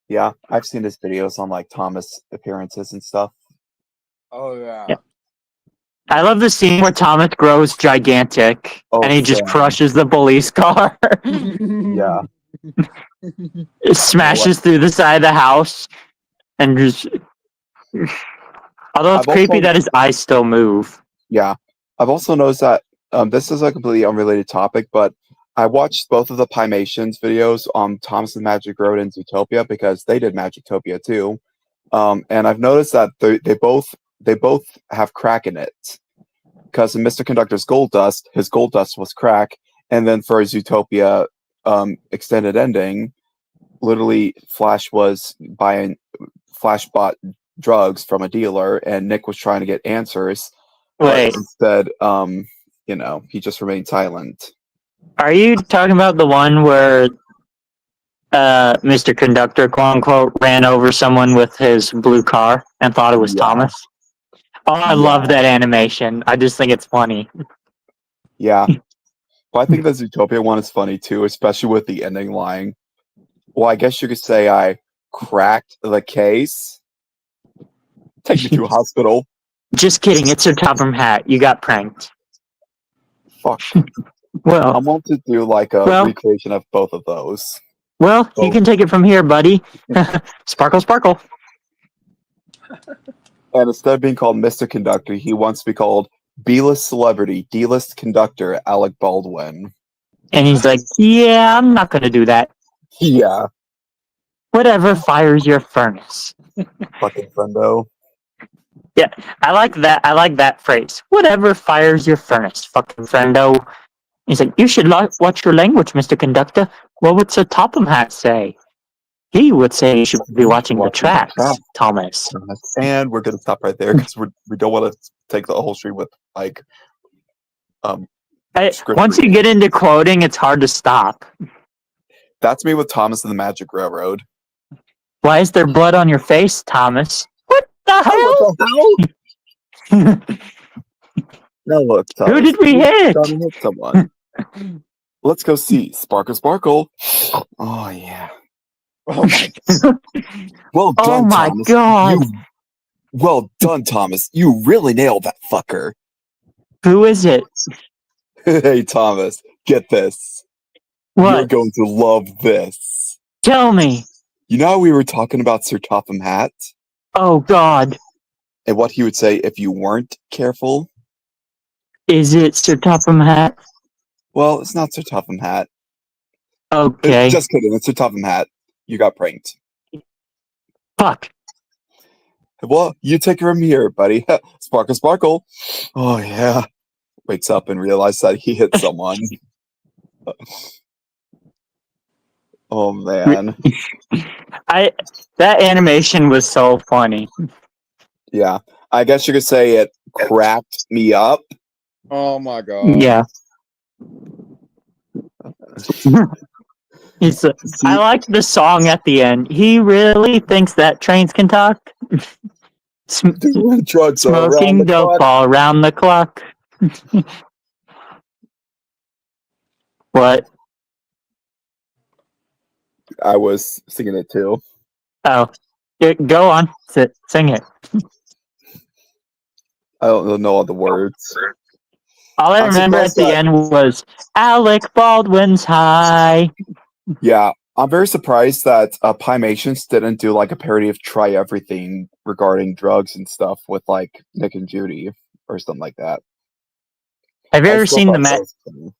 A: Yeah, I've seen his videos on like Thomas appearances and stuff.
B: Oh yeah.
C: Yeah. I love the scene where Thomas grows gigantic and he just
A: Sam.
C: crushes the police car.
A: Yeah.
C: It smashes through the side of the house and just. Although it's
A: I've
C: creepy
A: also-
C: that his eyes still move.
A: Yeah. I've also noticed that this is a completely unrelated topic, but I watched both of the Pymations videos on Thomas and Magic Road and Zootopia because they did Magictopia too. And I've noticed that they both have crack in it. Because in Mr. Conductor's Gold Dust, his gold dust was crack, And then for Zootopia extended ending, literally Flash bought drugs from a dealer, and Nick was trying to get answers, but
C: Wait,
A: instead, he just remained silent.
C: are you talking about the one where Mr. Conductor, quote unquote, ran over someone with his blue car and thought it was
A: Yeah.
C: Thomas? Oh, I love that animation. I just think it's funny.
A: Yeah. Well, I think the Zootopia one is funny too, especially with the ending line. Well, I guess you could say I cracked the case. Take me to a hospital.
C: Just kidding. It's Sir Topham Hatt. You got pranked.
A: Fuck.
C: Well,
A: I want to do like a
C: Well-
A: recreation of both of those.
C: you
A: Oh.
C: can take it from here, buddy. Sparkle, sparkle.
A: And instead of being called Mr. Conductor, he wants to be called B-list celebrity, D-list conductor, Alec Baldwin.
C: And he's like, yeah, I'm not going to do that.
A: Yeah.
C: Whatever fires your furnace.
A: Fucking friendo.
C: I like that. I like that phrase. Whatever fires your furnace, fucking friendo. He's like, you should watch your language, Mr. Conductor. What would Sir Topham Hatt say? He would say you should be watching the tracks, Thomas.
A: And we're going to stop right there because we don't want to take the whole stream with like script
C: Once you
A: reading.
C: get into quoting, it's hard to stop.
A: That's me with Thomas and the Magic Railroad.
C: Why is there blood on your face, Thomas? What the
A: Oh, what the hell? Now look, Thomas.
C: Who did we hit?
A: Gotta hit someone. Let's go see Sparkle Sparkle. Oh yeah. Oh my god. Well done,
C: Oh my
A: Thomas.
C: god.
A: Well done, Thomas. You really nailed that fucker.
C: Who is it?
A: Hey, Thomas, get this. You're
C: What?
A: going to love this.
C: Tell me.
A: You know how we were talking about Sir Topham Hatt
C: Oh god.
A: and what he would say if you weren't careful?
C: Is it Sir Topham Hatt?
A: Well, it's not Sir Topham Hatt.
C: Okay.
A: Just kidding. It's Sir Topham Hatt. You got pranked.
C: Fuck.
A: Well, you take it from here, buddy. Sparkle, sparkle. Oh, yeah. Wakes up and realizes that he hit someone. Oh, man.
C: That animation was so funny.
A: Yeah. I guess you could say it cracked me up.
B: Oh my god.
C: Yeah. I liked the song at the end. He really thinks that trains can talk.
A: Doing drugs all around
C: Smoking
A: the
C: dope
A: clock.
C: all around the clock. What?
A: I was singing it too.
C: Oh, go on. Sing it.
A: I don't know all the words.
C: All I
A: I'm
C: remember at
A: surprised
C: the
A: that-
C: end was Alec Baldwin's high.
A: Yeah, I'm very surprised that Pimations didn't do like a parody of Try Everything regarding drugs and stuff with like Nick and Judy or something like that.
C: Have you
A: I
C: ever
A: still
C: seen
A: thought that was funny.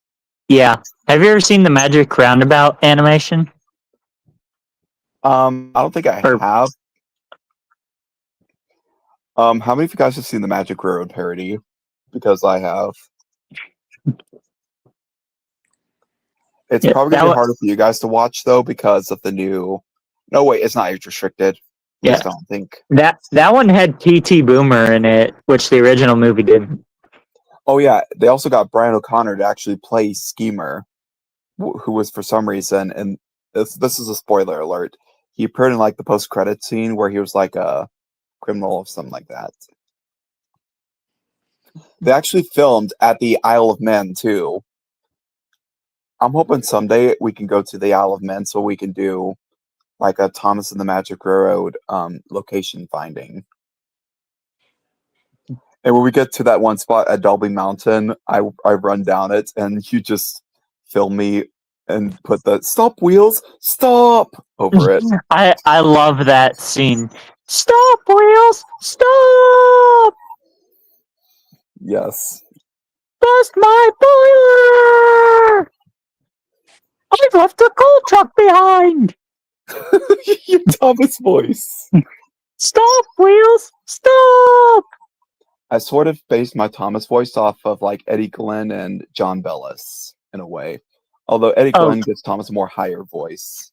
C: Yeah. Have you ever seen the Magic Roundabout animation?
A: I don't think I
C: Or-
A: have. How many of you guys have seen the Magic Railroad parody? Because I have. It's
C: Yeah,
A: probably
C: that
A: gonna be
C: wa-
A: harder for you guys to watch though because of the new. No, wait, it's not age restricted. At least I don't think.
C: That one had P.T. Boomer in it, which the original movie didn't.
A: Oh yeah, they also got Brian O'Connor to actually play Schemer, who was for some reason, and this is a spoiler alert. He appeared in like the post-credit scene where he was like a criminal or something like that. They actually filmed at the Isle of Men too. I'm hoping someday we can go to the Isle of Men so we can do like a Thomas and the Magic Railroad location finding. And when we get to that one spot at Dolby Mountain, I run down it and you just film me and put the "Stop wheels, stop" over it.
C: I love that scene. Stop, wheels! Stop!
A: Yes.
C: Bust my boiler! I've left a coal truck behind!
A: Your Thomas voice.
C: Stop, wheels! Stop!
A: I sort of based my Thomas voice off of like Eddie Glenn and John Bellis. in a way. Although Eddie
C: Oh.
A: Glenn gives Thomas a more higher voice.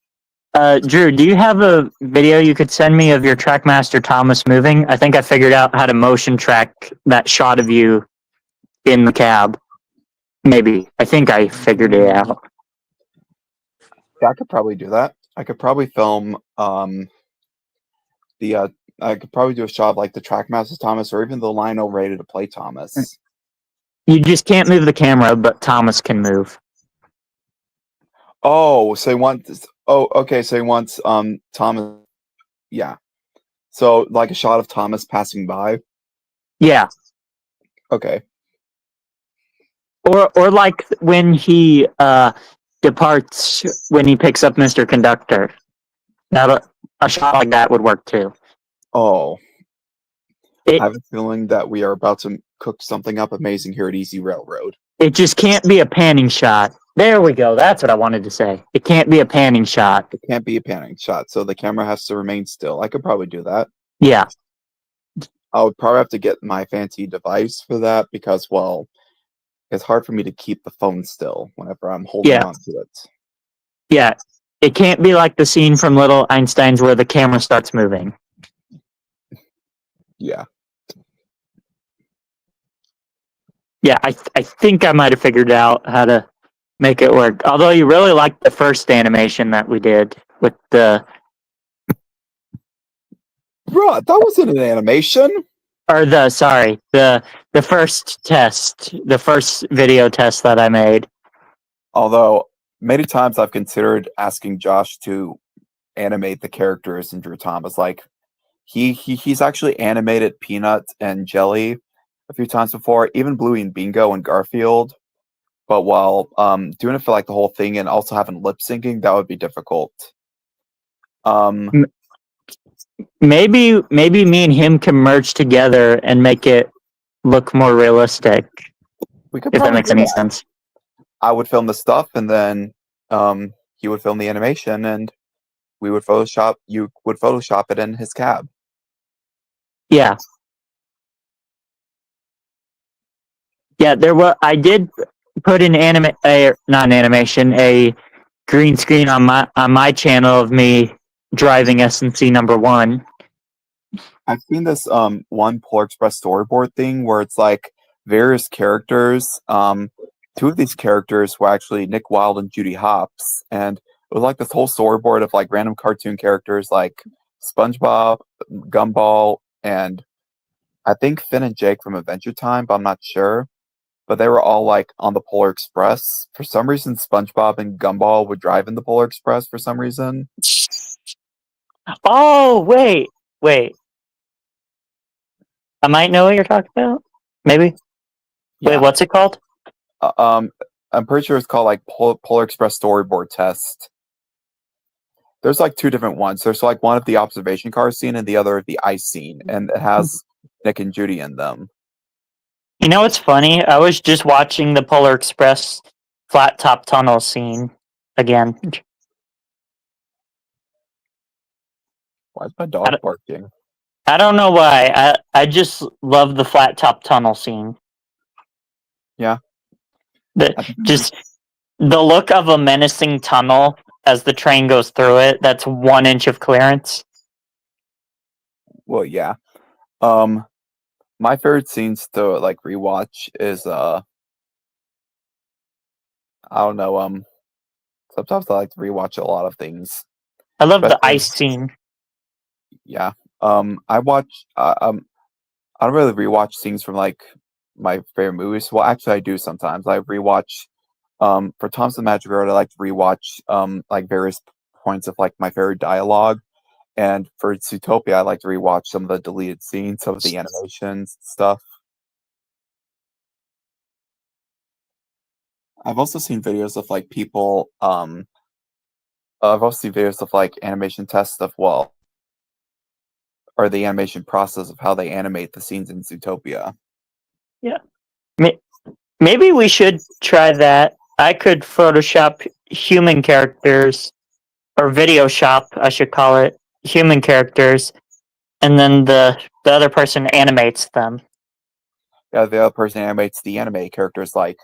C: Drew, do you have a video you could send me of your Trackmaster Thomas moving? I think I figured out how to motion track that shot of you in the cab. Maybe. I think I figured it out.
A: Yeah, I could probably do that. I could probably film I could probably do a shot of like the Trackmaster Thomas or even the Lionel ready to play Thomas.
C: You just can't move the camera, but Thomas can move.
A: Oh, so he wants okay, so he wants Thomas, yeah. So like a shot of Thomas passing by.
C: Yeah.
A: Okay.
C: Or like when he departs when he picks up Mr. Conductor. Now a shot like that would work too.
A: Oh.
C: It-
A: I have a feeling that we are about to cook something up amazing here at Easy Railroad.
C: It just can't be a panning shot. There we go. That's what I wanted to say. It can't be a panning shot.
A: It can't be a panning shot, so the camera has to remain still. I could probably do that.
C: Yeah.
A: I would probably have to get my fancy device for that because, well, it's hard for me to keep the phone still whenever I'm holding
C: Yeah.
A: on to it.
C: Yeah. It can't be like the scene from Little Einsteins where the camera starts moving.
A: Yeah.
C: Yeah, I think I might have figured out how to make it work. Although you really liked the first animation that we did with the
A: Bruh, that wasn't an animation.
C: or the first test, the first video test that I made.
A: Although many times I've considered asking Josh to animate the characters in Drew Thomas. Like he's actually animated Peanut and Jelly a few times before, even Bluey and Bingo and Garfield. But while doing it for like the whole thing and also having lip syncing, that would be difficult.
C: Maybe me and him can merge together and make it look more realistic,
A: We could
C: if that
A: probably
C: makes
A: do
C: any
A: that.
C: sense.
A: I would film the stuff and then he would film the animation and you would Photoshop it in his cab.
C: Yeah. Yeah, I did put an not an animation, a green screen on my channel of me driving SNC #1.
A: I've seen this one Polar Express storyboard thing where it's like various characters. Two of these characters were actually Nick Wilde and Judy Hopps, and it was like this whole storyboard of like random cartoon characters like SpongeBob, Gumball, and I think Finn and Jake from Adventure Time, but I'm not sure. But they were all like on the Polar Express. For some reason, SpongeBob and Gumball would drive in the Polar Express for some reason.
C: Oh, wait. I might know what you're talking about. Maybe.
A: Yeah.
C: Wait, what's it called?
A: I'm pretty sure it's called like Polar Express Storyboard Test. There's like two different ones. There's like one of the observation car scene and the other of the ice scene, and it has Nick and Judy in them.
C: You know what's funny? I was just watching the Polar Express flat top tunnel scene again.
A: Why is my dog barking?
C: I don't know why. I just love the flat top tunnel scene.
A: Yeah.
C: Just the look of a menacing tunnel as the train goes through it. That's 1 inch of clearance.
A: Well, yeah. My favorite scenes to like rewatch is I don't know, sometimes I like to rewatch a lot of things.
C: I love the
A: Especially-
C: ice scene.
A: Yeah. I watch I don't really rewatch scenes from like my favorite movies. Well, actually I do sometimes. I rewatch for Thomas the Magic Road, I like to rewatch like various points of like my favorite dialogue. And for Zootopia, I like to rewatch some of the deleted scenes, some of the animations stuff. I've also seen videos of like people I've also seen videos of like animation tests of or the animation process of how they animate the scenes in Zootopia.
C: Maybe we should try that. I could Photoshop human characters, or video shop, I should call it, human characters, and then the other person animates them.
A: Yeah, the other person animates the animated characters like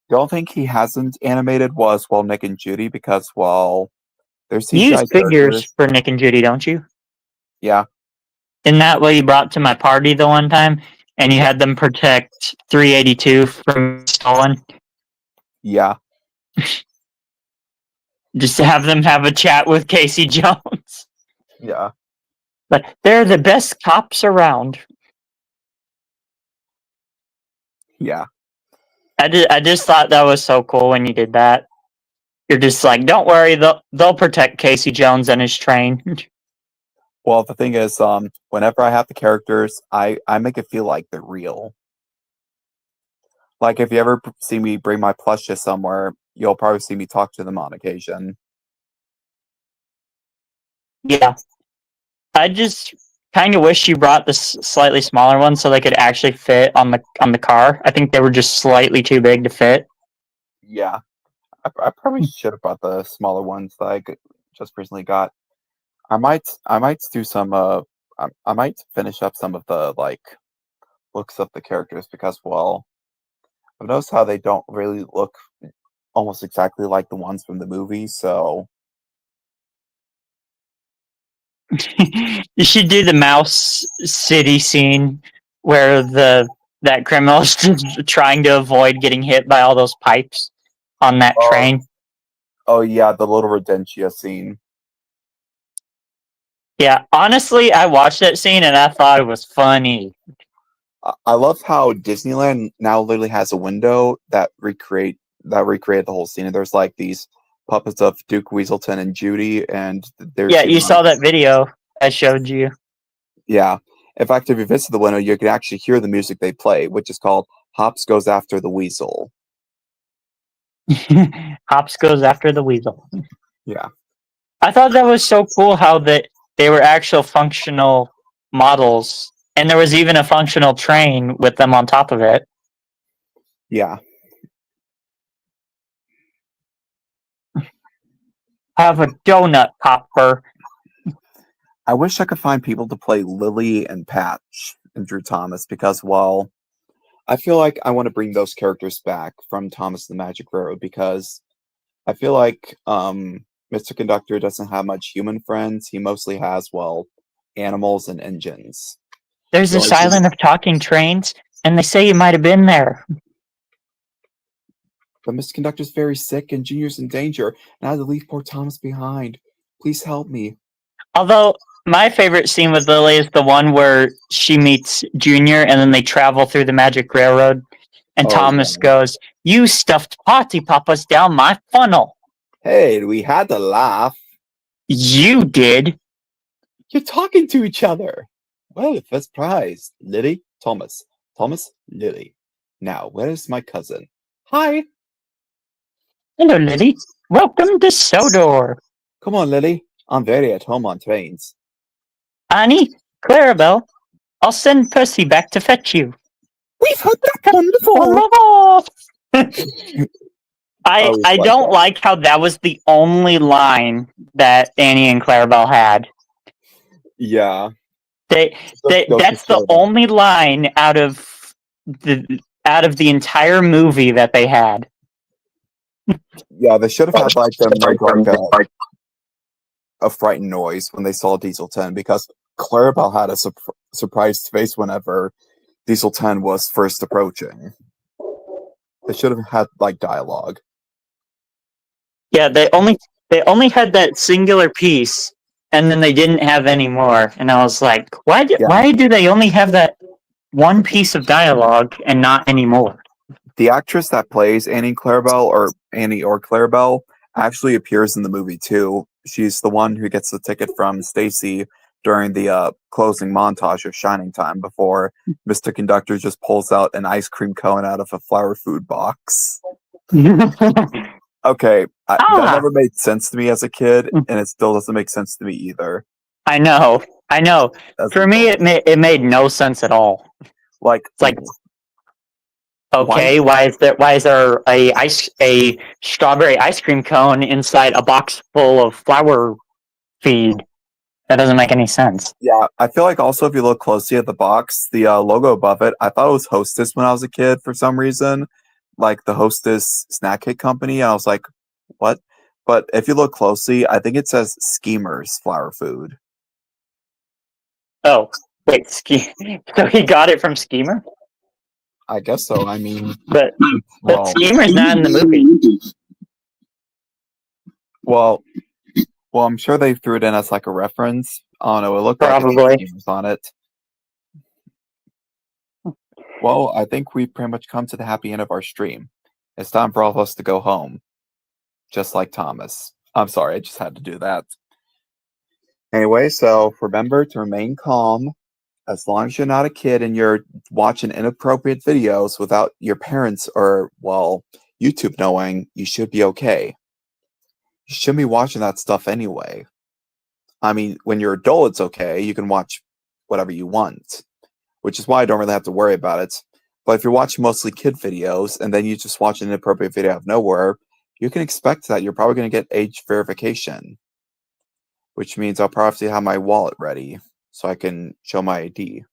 A: The only thing he hasn't animated was Nick and Judy because there's
C: You use
A: CGI
C: figures
A: characters.
C: for Nick and Judy, don't you?
A: Yeah,
C: Isn't that what you brought to my party the one time? And you had them protect 382 from stolen?
A: yeah,
C: Just to have them have a chat with Casey Jones.
A: yeah.
C: But they're the best cops around.
A: Yeah.
C: I just thought that was so cool when you did that. You're just like, don't worry, they'll protect Casey Jones and his train.
A: Well, the thing is, whenever I have the characters, I make it feel like they're real. Like if you ever see me bring my plushes somewhere, you'll probably see me talk to them on occasion.
C: Yeah. I just kind of wish you brought the slightly smaller ones so they could actually fit on the car. I think they were just slightly too big to fit.
A: Yeah, I probably should have brought the smaller ones that just recently got. I might do some. I might finish up some of the looks of the characters because I've noticed how they don't really look almost exactly like the ones from the movie. So
C: You should do the Mouse City scene where that criminal is trying to avoid getting hit by all those pipes on that train.
A: Oh yeah, the little Rodentia scene.
C: Yeah, honestly, I watched that scene and I thought it was funny.
A: I love how Disneyland now literally has a window that recreated the whole scene. And there's like these puppets of Duke Weaselton and Judy, and there's
C: Yeah, you saw that video I showed you.
A: Yeah. In fact, if you visit the window, you can actually hear the music they play, which is called Hops Goes After the Weasel.
C: Hops goes after the weasel.
A: Yeah.
C: I thought that was so cool how they were actual functional models, and there was even a functional train with them on top of it.
A: Yeah.
C: Have a donut, Copper.
A: I wish I could find people to play Lily and Patch and Drew Thomas because, I feel like I want to bring those characters back from Thomas the Magic Railroad because I feel like Mr. Conductor doesn't have much human friends. He mostly has, animals and engines.
C: There's this island of talking trains, and they say you might have been there.
A: But Mr. Conductor's very sick and Junior's in danger, and I have to leave poor Thomas behind. Please help me.
C: Although, my favorite scene with Lily is the one where she meets Junior, and then they travel through the Magic Railroad, and Thomas goes, "You stuffed party poppers down my funnel."
A: Hey, we had to laugh.
C: You did.
A: You're talking to each other. Well, first prize. Lily, Thomas. Thomas, Lily. Now, where is my cousin? Hi.
C: Hello, Lily. Welcome to Sodor.
A: Come on, Lily. I'm very at home on trains.
C: Annie, Clarabelle, I'll send Percy back to fetch you.
A: We've heard that one before.
C: I don't like how that was the only line that Annie and Clarabelle had.
A: Yeah.
C: That's the only line out of the entire movie that they had.
A: Yeah, they should have had them a frightened noise when they saw Diesel 10 because Clarabelle had a surprised face whenever Diesel 10 was first approaching. They should have had dialogue.
C: Yeah, they only had that singular piece, and then they didn't have any more. And I was like, why do they only have that one piece of dialogue and not any more?
A: The actress that plays Annie or Clarabelle actually appears in the movie too. She's the one who gets the ticket from Stacy during the closing montage of Shining Time before Mr. Conductor just pulls out an ice cream cone out of a flower food box. Okay, that never made sense to me as a kid, and it still doesn't make sense to me either.
C: I know. For me, it made no sense at all. Okay, why is there a strawberry ice cream cone inside a box full of flower feed? That doesn't make any sense.
A: Yeah, I feel like also if you look closely at the box, the logo above it, I thought it was Hostess when I was a kid for some reason, like the Hostess snack kit company. And I was like, what? But if you look closely, I think it says Schemers Flower Food.
C: Oh, wait, so he got it from Schemer?
A: I guess so. I mean,
C: But
A: well,
C: Schemer's not in the movie.
A: well, I'm sure they threw it in as like a reference. I don't know. It looked like it
C: Probably.
A: had Schemers on it. Well, I think we've pretty much come to the happy end of our stream. It's time for all of us to go home. Just like Thomas. I'm sorry, I just had to do that. Anyway, so remember to remain calm. As long as you're not a kid and you're watching inappropriate videos without your parents or, well, YouTube knowing, you should be okay. You shouldn't be watching that stuff anyway. I mean, when you're adult, it's okay. You can watch whatever you want, which is why I don't really have to worry about it. But if you're watching mostly kid videos and then you just watch an inappropriate video out of nowhere, you can expect that you're probably going to get age verification, which means I'll probably have to have my wallet ready so I can show my ID.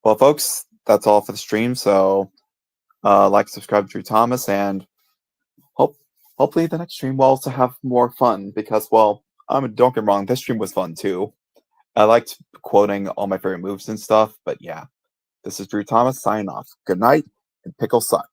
A: Well, folks, that's all for the stream. So, like, subscribe to Drew Thomas, and hopefully the next stream will also have more fun because, well, don't get me wrong, this stream was fun too. I liked quoting all my favorite moves and stuff, but yeah. This is Drew Thomas signing off. Good night, and pickle suck.